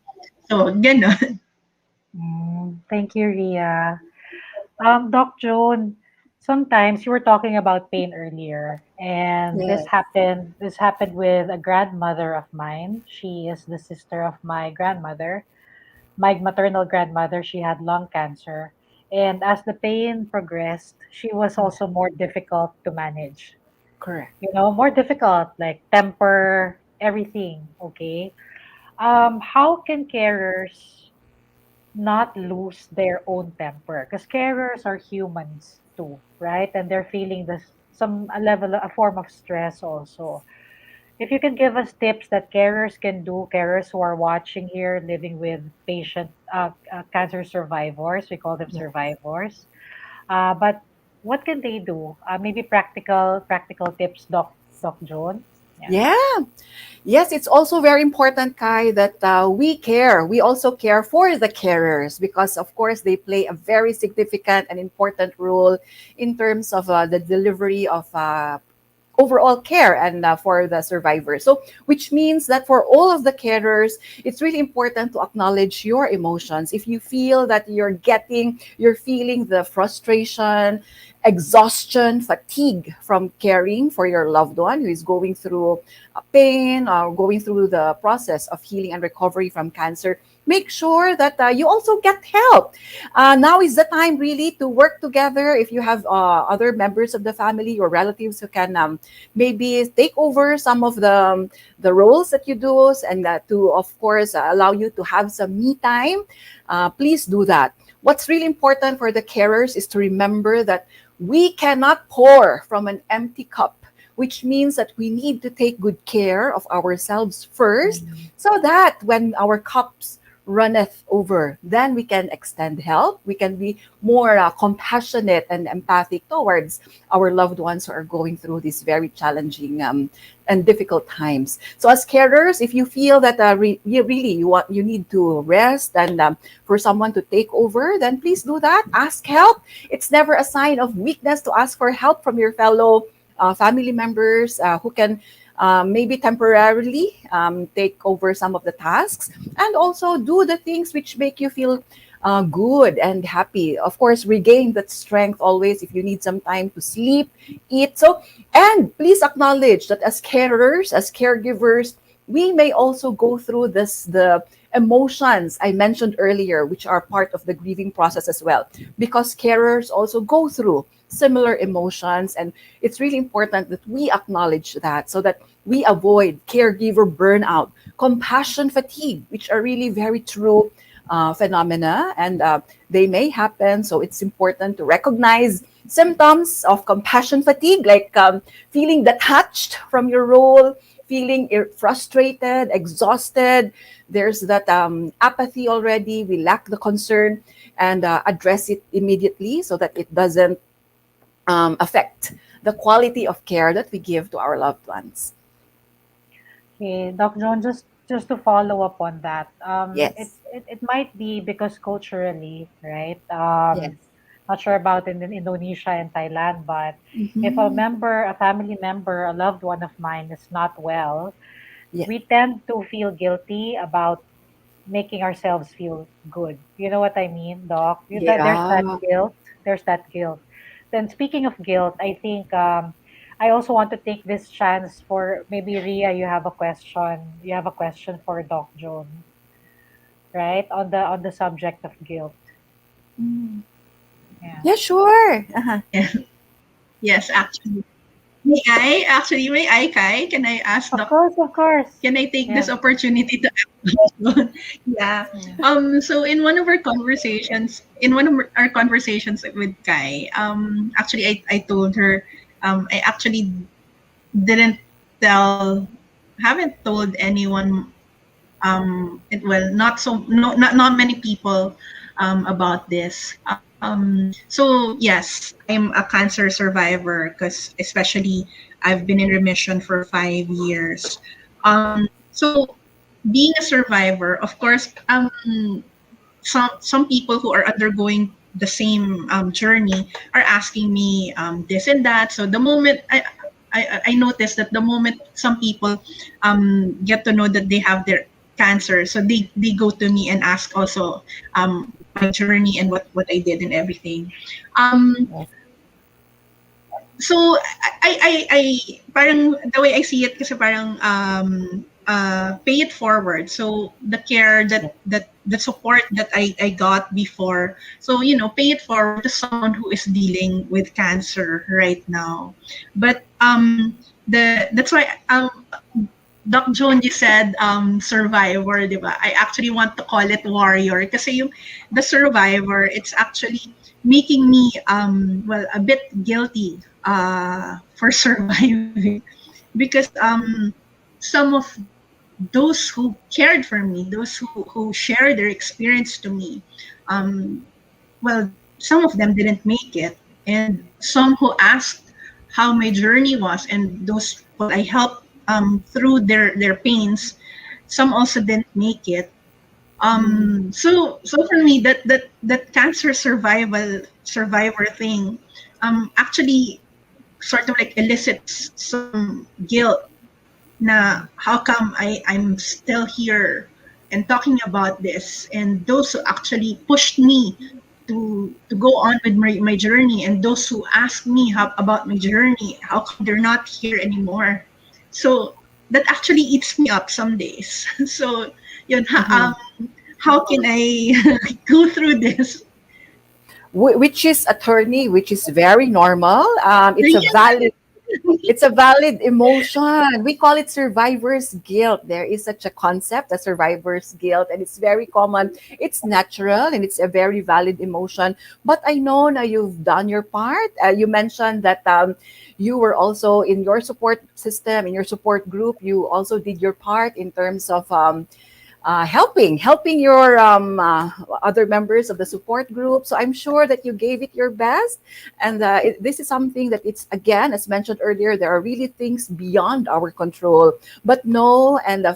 So ganon. Thank you, Ria. Doc Joan, sometimes you were talking about pain earlier, and this Yes. happened. This happened with a grandmother of mine. She is the sister of my grandmother, my maternal grandmother. She had lung cancer, and as the pain progressed, she was also more difficult to manage. Correct. More difficult, like temper, everything. Okay. How can carers not lose their own temper? Because carers are humans too, right? And they're feeling this a level, a form of stress also. If you can give us tips that carers can do, carers who are watching here, living with cancer survivors, we call them survivors. But what can they do? Maybe practical tips, Doc Joan. Yeah. Yeah. Yes, it's also very important, Kai, that we care. We also care for the carers because, of course, they play a very significant and important role in terms of the delivery of overall care and for the survivors. So, which means that for all of the carers, it's really important to acknowledge your emotions. If you feel that you're feeling the frustration, exhaustion, fatigue from caring for your loved one who is going through pain or going through the process of healing and recovery from cancer, make sure that you also get help. Now is the time really to work together. If you have other members of the family or relatives who can maybe take over some of the roles that you do, and to, of course, allow you to have some me time, please do that. What's really important for the carers is to remember that we cannot pour from an empty cup, which means that we need to take good care of ourselves first, so that when our cups runneth over, then we can extend help. We can be more compassionate and empathic towards our loved ones who are going through these very challenging and difficult times. So as carers, if you feel that you need to rest and for someone to take over, then please do that. Ask help. It's never a sign of weakness to ask for help from your fellow family members who can maybe temporarily take over some of the tasks, and also do the things which make you feel good and happy. Of course, regain that strength always if you need some time to sleep, eat. So, and please acknowledge that as carers, as caregivers, we may also go through the emotions I mentioned earlier, which are part of the grieving process as well, because carers also go through similar emotions, and it's really important that we acknowledge that so that we avoid caregiver burnout, compassion fatigue, which are really very true phenomena, and they may happen. So it's important to recognize symptoms of compassion fatigue, like feeling detached from your role, feeling frustrated, exhausted. There's that apathy already. We lack the concern, and address it immediately so that it doesn't affect the quality of care that we give to our loved ones. Okay, Doc Joan, just to follow up on that, Yes. it might be because culturally, right? Yes. Not sure about in Indonesia and Thailand, but if Mhm. a family member, a loved one of mine is not well, Yes. we tend to feel guilty about making ourselves feel good. You know what I mean, Doc? There's that Yeah. guilt. There's that guilt. Then speaking of guilt, I think I also want to take this chance for maybe Ria. You have a question. You have a question for Doc Joan, right? On the subject of guilt. Mm. Yeah. Yeah, sure. Uh-huh. Yes, actually. May I, Kai? Can I ask Of course, of course. Can I take this Yeah. opportunity to ask? Yeah. So in one of our conversations with Kai, actually I told her, I actually didn't tell, haven't told anyone, well, not many people, about this. So yes, I'm a cancer survivor, because especially I've been in remission for 5 years. So being a survivor, of course, some people who are undergoing the same journey are asking me this and that. So the moment I noticed that the moment some people get to know that they have their cancer, so they go to me and ask also my journey and what I did and everything. So I parang the way I see it kasi parang pay it forward. So the care that the support that I got before, so pay it forward to someone who is dealing with cancer right now. But that's why Doc Joan, you said survivor, di ba? I actually want to call it warrior kasi the survivor, it's actually making me a bit guilty for surviving because some of those who cared for me, those who shared their experience to me, some of them didn't make it, and some who asked how my journey was, and those who I helped through their pains, some also didn't make it. So for me, that cancer survivor thing, actually sort of like elicits some guilt. Na how come I'm still here and talking about this, and those who actually pushed me to go on with my journey, and those who asked me about my journey, how come they're not here anymore? So that actually eats me up some days. So yun, how can I go through this? Which is attorney, which is very normal. It's a valid emotion. We call it survivor's guilt. There is such a concept, a survivor's guilt, and it's very common. It's natural and it's a very valid emotion. But I know now you've done your part. You mentioned that you were also in your support system, in your support group. You also did your part in terms of helping your other members of the support group. So I'm sure that you gave it your best, and this is something that it's, again, as mentioned earlier, there are really things beyond our control. But know and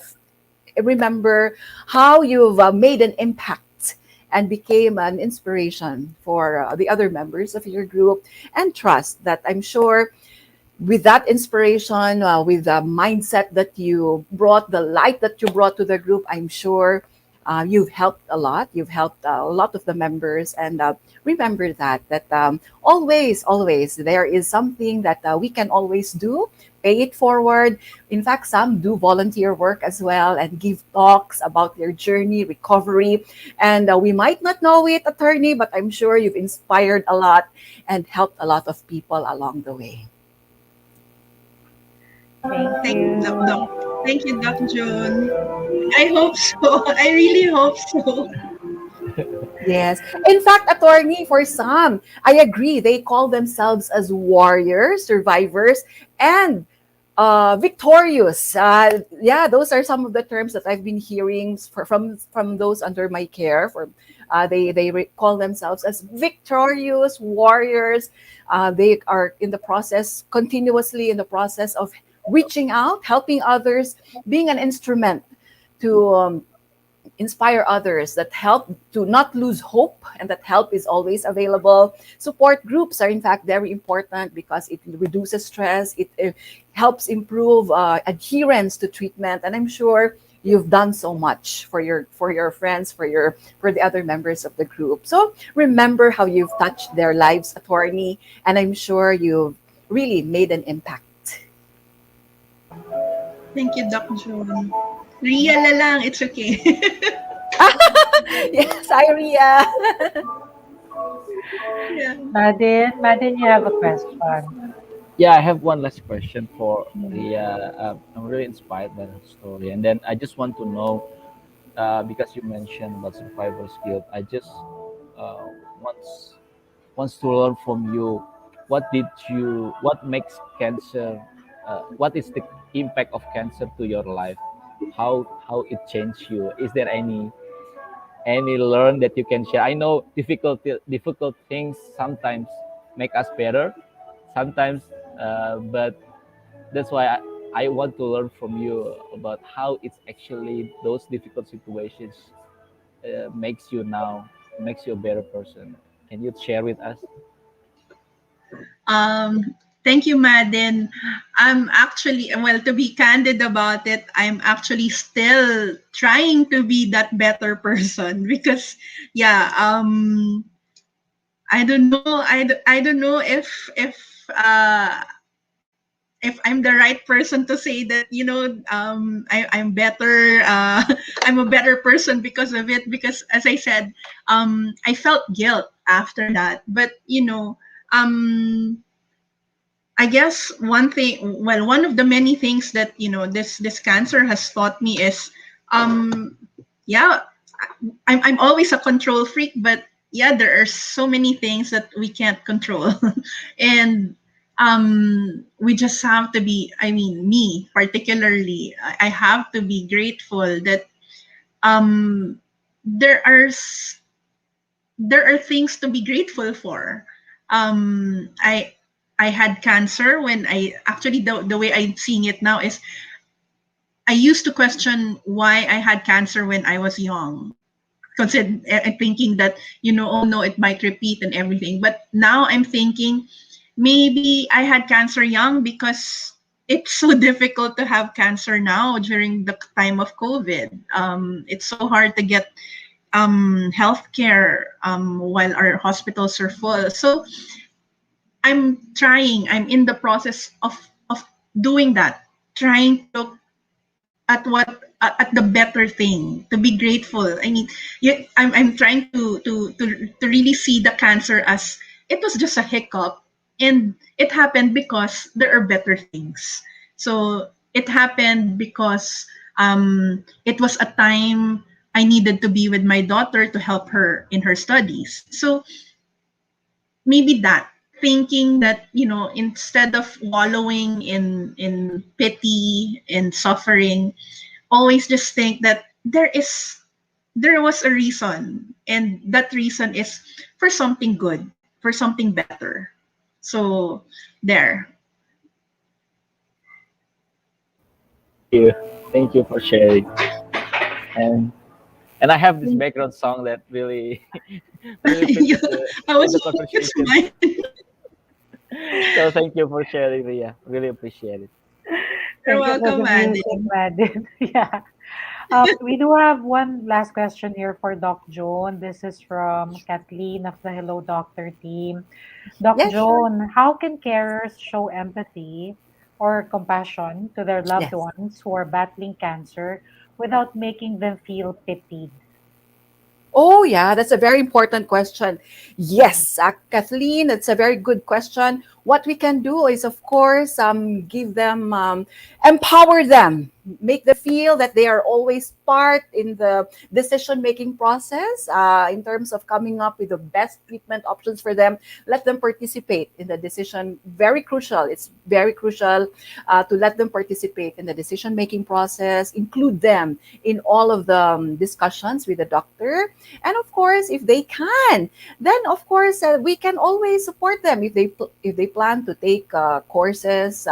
remember how you've made an impact and became an inspiration for the other members of your group, and trust that I'm sure with that inspiration, with the mindset that you brought, the light that you brought to the group, I'm sure you've helped a lot. You've helped a lot of the members, and remember that always there is something that we can always do. Pay it forward. In fact, some do volunteer work as well and give talks about their journey, recovery. And we might not know it, attorney, but I'm sure you've inspired a lot and helped a lot of people along the way. Thank you, Dr. Joan. I hope so. I really hope so. Yes. In fact, attorney, for some, I agree. They call themselves as warriors, survivors, and victorious. Yeah, those are some of the terms that I've been hearing from those under my care. They call themselves as victorious warriors. They are continuously in the process of reaching out, helping others, being an instrument to inspire others, that help to not lose hope, and that help is always available. Support groups are in fact very important because it reduces stress, it helps improve adherence to treatment, and I'm sure you've done so much for your friends, for the other members of the group. So remember how you've touched their lives, attorney, and I'm sure you've really made an impact. Thank you, Dr. Joan. Ria la lang, it's okay. Yes, hi, Ria. Yeah. Madin, you have a question. Yeah, I have one last question for Ria. I'm really inspired by her story, and then I just want to know, because you mentioned about survivor's guilt, I just wants to learn from you, what makes cancer, what is the impact of cancer to your life, how it changed you? Is there any learn that you can share? I know difficult things sometimes make us better, sometimes, but that's why I want to learn from you about how it's actually those difficult situations makes you a better person. Can you share with us? Thank you, Madden. I'm actually, well, to be candid about it, I'm actually still trying to be that better person because, yeah, I don't know, I don't know if I'm the right person to say that, I'm better, I'm a better person because of it. Because as I said, I felt guilt after that. But, I guess one of the many things that, this cancer has taught me is, yeah, I'm always a control freak, but yeah, there are so many things that we can't control. And we just have to be, I mean, me particularly, I have to be grateful that um there are there are things to be grateful for. um i I had cancer when I actually, the way I'm seeing it now is, I used to question why I had cancer when I was young, thinking that, oh no, it might repeat and everything. But now I'm thinking maybe I had cancer young because it's so difficult to have cancer now during the time of COVID. It's so hard to get healthcare while our hospitals are full. So I'm in the process of doing that, trying to look at the better thing, to be grateful. I mean, I'm trying to really see the cancer as it was just a hiccup, and it happened because there are better things. So it happened because it was a time I needed to be with my daughter to help her in her studies. So maybe that, thinking that, instead of wallowing in pity and suffering, always just think that there was a reason, and that reason is for something good, for something better. So there. Thank you for sharing. And I have this background song that really really fits I was the always conversation. mine. So thank you for sharing, Ria. Really appreciate it. You're Thank you for welcome, the music, Madden. Madden. Yeah. We do have one last question here for Doc Joan. This is from Kathleen of the Hello Doctor team. Doc Yes, sure. Joan, how can carers show empathy or compassion to their loved Yes. ones who are battling cancer without making them feel pitied? Oh, yeah, that's a very important question. Yes, Kathleen, it's a very good question. What we can do is, of course, give them, empower them, make them feel that they are always part in the decision-making process in terms of coming up with the best treatment options for them. Let them participate in the decision. Very crucial. It's very crucial to let them participate in the decision-making process, include them in all of the discussions with the doctor. And of course, if they can, then of course we can always support them if they plan to take courses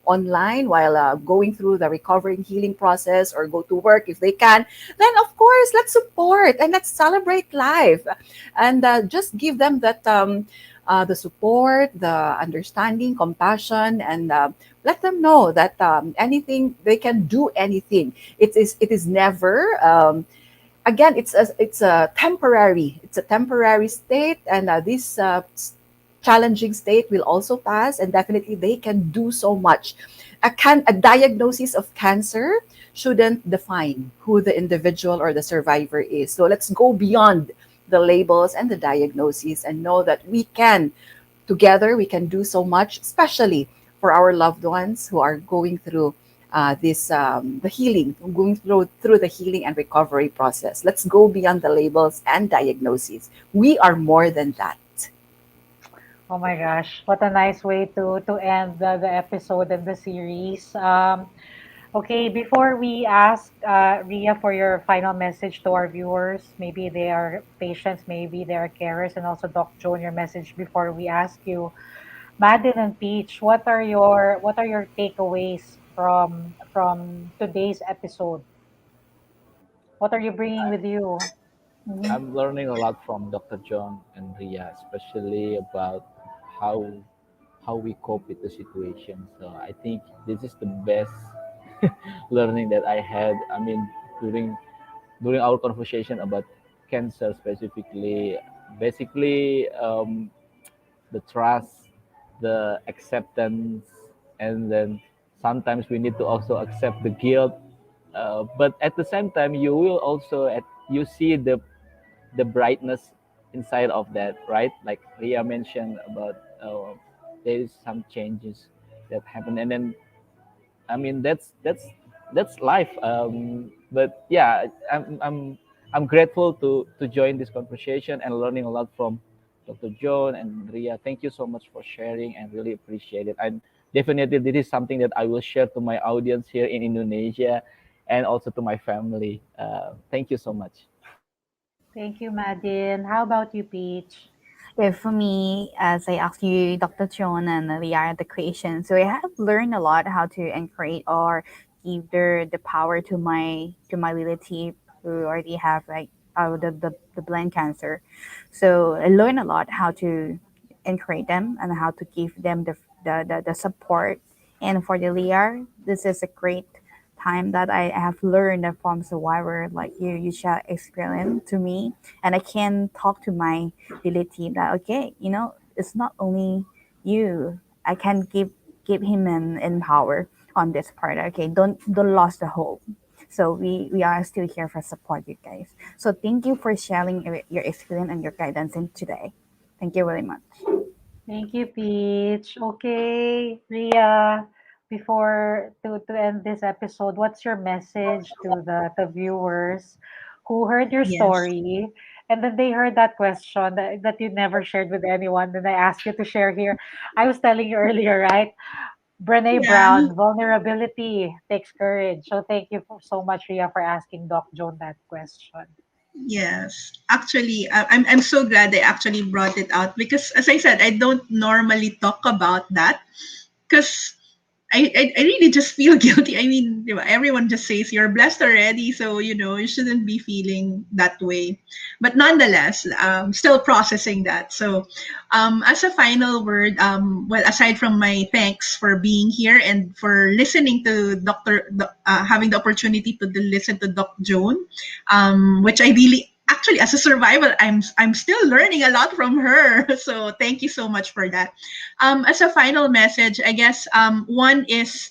online while going through the recovering healing process, or go to work if they can. Then of course, let's support and let's celebrate life, and just give them that the support, the understanding, compassion, and let them know that anything they can do anything. It is never. Again, it's a temporary state, and this challenging state will also pass, and definitely they can do so much. A diagnosis of cancer shouldn't define who the individual or the survivor is. So let's go beyond the labels and the diagnoses, and know that we can together we can do so much, especially for our loved ones who are going through the healing, going through the healing and recovery process. Let's go beyond the labels and diagnoses. We are more than that. Oh my gosh, what a nice way to end the episode and the series. Okay, before we ask Ria for your final message to our viewers, maybe they are patients, maybe they are carers, and also Doc Joan, your message before we ask you, Madeline and Peach, what are your takeaways from today's episode? What are you bringing with you? Mhm. I'm learning a lot from Dr. John and Ria, especially about how how we cope with the situation. So I think this is the best learning that I had. I mean, during our conversation about cancer specifically, basically the trust, the acceptance, and then sometimes we need to also accept the guilt. But at the same time, you will also you see the brightness inside of that, right? Like Ria mentioned about there is some changes that happen, and then I mean that's life. But yeah, I'm grateful to join this conversation and learning a lot from Dr. John and Ria. Thank you so much for sharing and really appreciate it. And definitely this is something that I will share to my audience here in Indonesia and also to my family. Thank you so much. Thank you, Madin. How about you, Peach? Yeah, for me, as I asked you, Dr. John and we are the creation. So I have learned a lot how to create or give the power to my relative who already have like the brain cancer. So I learned a lot how to create them and how to give them the support. And for the Lear, this is a great time that I have learned from survivor like you share experience to me, and I can talk to my relative that okay, it's not only you. I can give him an power on this part. Okay, don't lose the hope. So we are still here for support you guys. So thank you for sharing your experience and your guidance in today. Thank you very much. Thank you, Peach. Okay, Ria, before to end this episode, what's your message to the viewers who heard your Yes. story and then they heard that question that you never shared with anyone, then I asked you to share here. I was telling you earlier, right? Brene Yeah. Brown, vulnerability takes courage. So thank you so much, Ria, for asking Doc Joan that question. Yes, actually, I'm so glad they actually brought it out because, as I said, I don't normally talk about that because I really just feel guilty. I mean, everyone just says you're blessed already, so you shouldn't be feeling that way. But nonetheless, still processing that. So, as a final word, well, aside from my thanks for being here and for listening to having the opportunity to listen to Doc Joan, which I really actually as a survivor I'm still learning a lot from her. So thank you so much for that. As a final message, I guess one is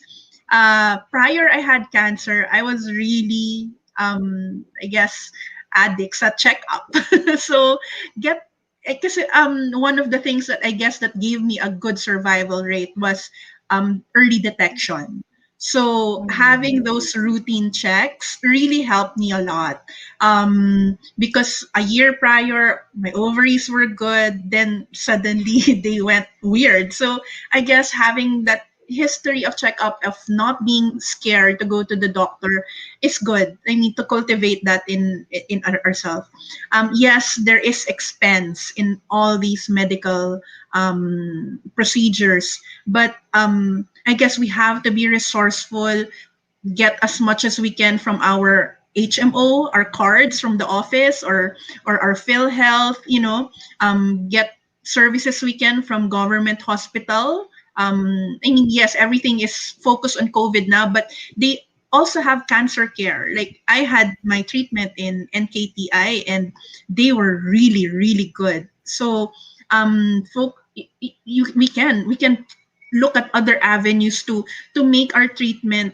prior I had cancer, I was really I guess addicts at checkup. So get because one of the things that I guess that gave me a good survival rate was early detection. So having those routine checks really helped me a lot. Because a year prior, my ovaries were good, then suddenly they went weird. So I guess having that history of checkup of not being scared to go to the doctor is good. I mean to cultivate that in ourselves. Yes, there is expense in all these medical procedures, but I guess we have to be resourceful, get as much as we can from our HMO, our cards from the office, or our PhilHealth, get services we can from government hospital. I mean, yes, everything is focused on COVID now, but they also have cancer care. Like I had my treatment in NKTI, and they were really, really good. So, we can look at other avenues to make our treatment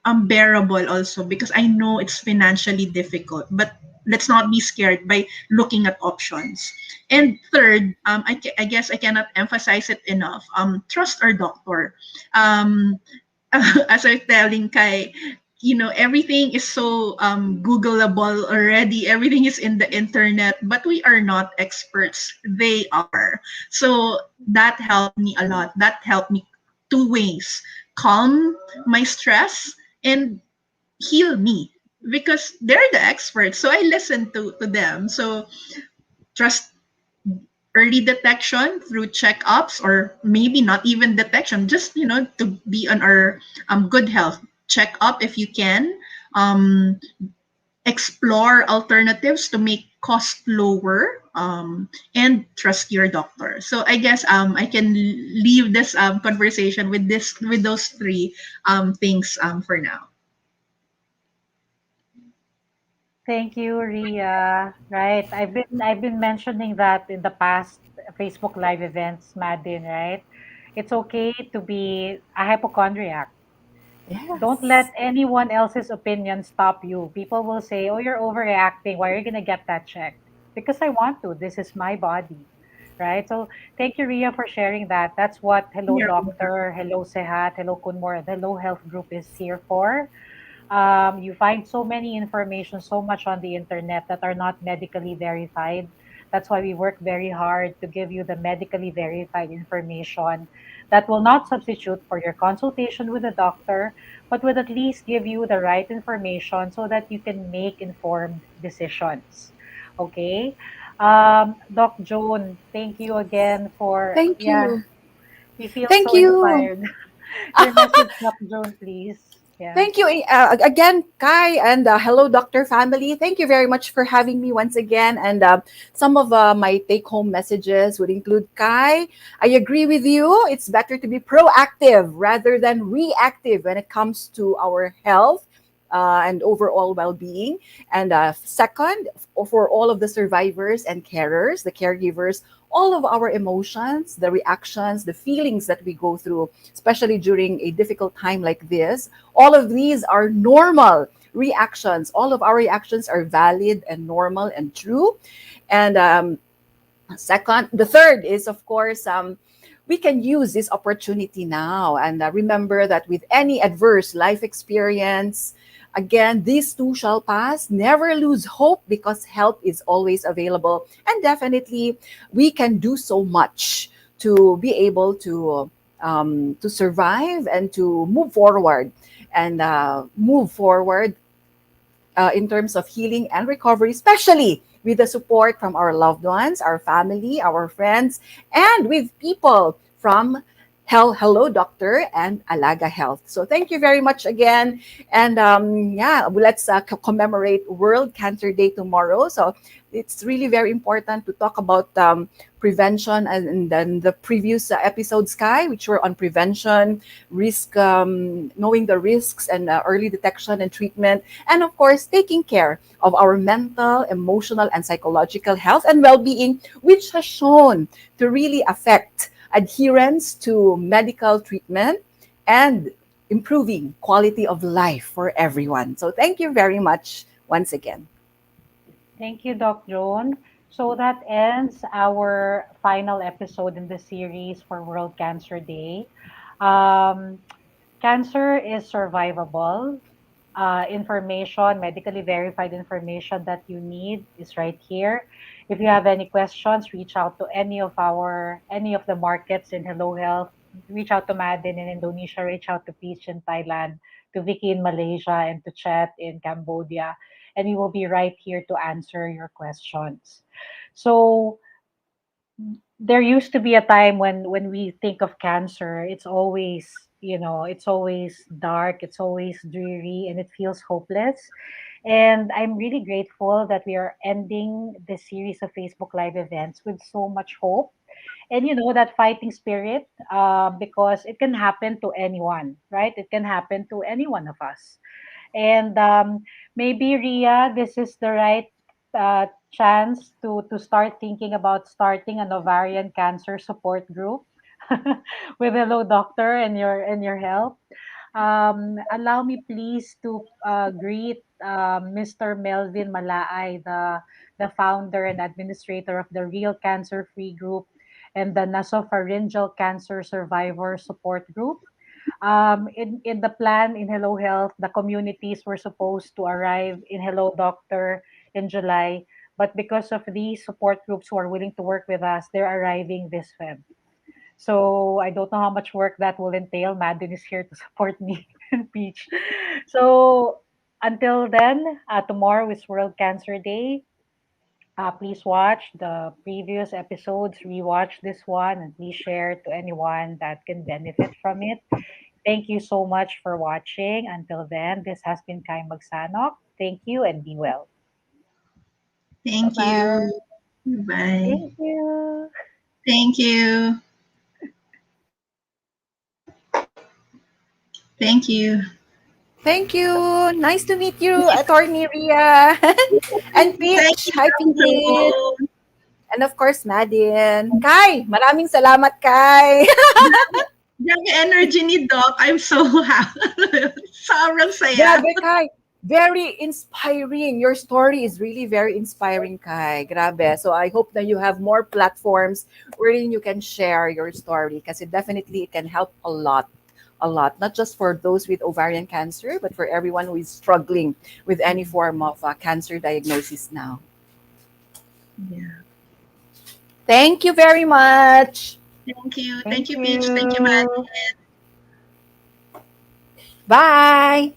unbearable also, because I know it's financially difficult, but let's not be scared by looking at options. And third, I guess I cannot emphasize it enough, trust our doctor. As I'm telling Kai, everything is so Googleable already. Everything is in the internet, but we are not experts. They are. So that helped me a lot. That helped me two ways: calm my stress and heal me, because they're the experts. So I listen to them. So trust early detection through checkups, or maybe not even detection, just to be on our good health checkup if you can. Explore alternatives to make cost lower, and trust your doctor. So I guess I can leave this conversation with those three things for now. Thank you, Ria. Right. I've been mentioning that in the past Facebook Live events, Madin, right? It's okay to be a hypochondriac. Don't let anyone else's opinion stop you. People will say, "Oh, you're overreacting. Why are you gonna get that checked?" Because I want to. This is my body, right? So thank you, Ria, for sharing that. That's what Hello You're Doctor, Hello Sehat, Hello Kunmor, Hello Health Group is here for. You find so many information, so much on the internet that are not medically verified. That's why we work very hard to give you the medically verified information that will not substitute for your consultation with a doctor, but would at least give you the right information so that you can make informed decisions. Okay. Doc Joan, thank you again for, Thank yeah, you. we feel Thank so you. inspired. Your message, Doc Joan, please. Yeah. Thank you again, Kai, and hello, Doctor family. Thank you very much for having me once again. And some of my take home messages would include, Kai, I agree with you. It's better to be proactive rather than reactive when it comes to our health and overall well being. And second, for all of the survivors and carers, the caregivers, all of our emotions, the reactions, the feelings that we go through, especially during a difficult time like this, all of these are normal reactions. All of our reactions are valid and normal and true. And the third is, of course, we can use this opportunity now. And remember that with any adverse life experience, again, these too shall pass. Never lose hope because help is always available. And definitely, we can do so much to be able to survive and to move forward in terms of healing and recovery, especially with the support from our loved ones, our family, our friends, and with people from Hello Doctor and Alaga Health. So thank you very much again. And let's commemorate World Cancer Day tomorrow. So it's really very important to talk about prevention, and then the previous episodes, Sky, which were on prevention, risk, knowing the risks and early detection and treatment, and of course, taking care of our mental, emotional, and psychological health and well-being, which has shown to really affect adherence to medical treatment and improving quality of life for everyone. So thank you very much once again. Thank you, Doc Joan. So that ends our final episode in the series for World Cancer Day. Cancer is survivable. Information, medically verified information that you need is right here. If you have any questions, reach out to any of the markets in Hello Health. Reach out to Madin in Indonesia, reach out to Peach in Thailand, to Vicky in Malaysia, and to Chet in Cambodia. And we will be right here to answer your questions. So there used to be a time when we think of cancer, it's always, it's always dark, it's always dreary, and it feels hopeless. And I'm really grateful that we are ending this series of Facebook Live events with so much hope and that fighting spirit, because it can happen to anyone, right? It can happen to any one of us. And maybe, Ria, this is the right chance to start thinking about starting an ovarian cancer support group with Hello Doctor and your help. Allow me please to greet Mr. Melvin Malaay, the founder and administrator of the Real Cancer Free Group and the Nasopharyngeal Cancer Survivor Support Group. In the plan in Hello Health, the communities were supposed to arrive in Hello Doctor in July, but because of these support groups who are willing to work with us, they're arriving this Feb. So I don't know how much work that will entail. Madden is here to support me and Peach. So until then, tomorrow is World Cancer Day. Please watch the previous episodes, rewatch this one, and please share to anyone that can benefit from it. Thank you so much for watching. Until then, this has been Kai Magsanok. Thank you and be well. Thank Bye-bye. you. Bye. Thank you. Thank you. Thank you. Thank you. Nice to meet you, Attorney Ria. And Peach. Hi, Peach. And of course, Madin. Kai, maraming salamat, Kai. Yung energy ni Doc, I'm so happy. Sobrang saya. Grabe, Kai. Very inspiring. Your story is really very inspiring, Kai. Grabe. So I hope that you have more platforms wherein you can share your story because it definitely can help a lot. Not just for those with ovarian cancer, but for everyone who is struggling with any form of cancer diagnosis now. Yeah. Thank you very much. Thank you. Thank you, Peach. Thank you, Matt. Bye.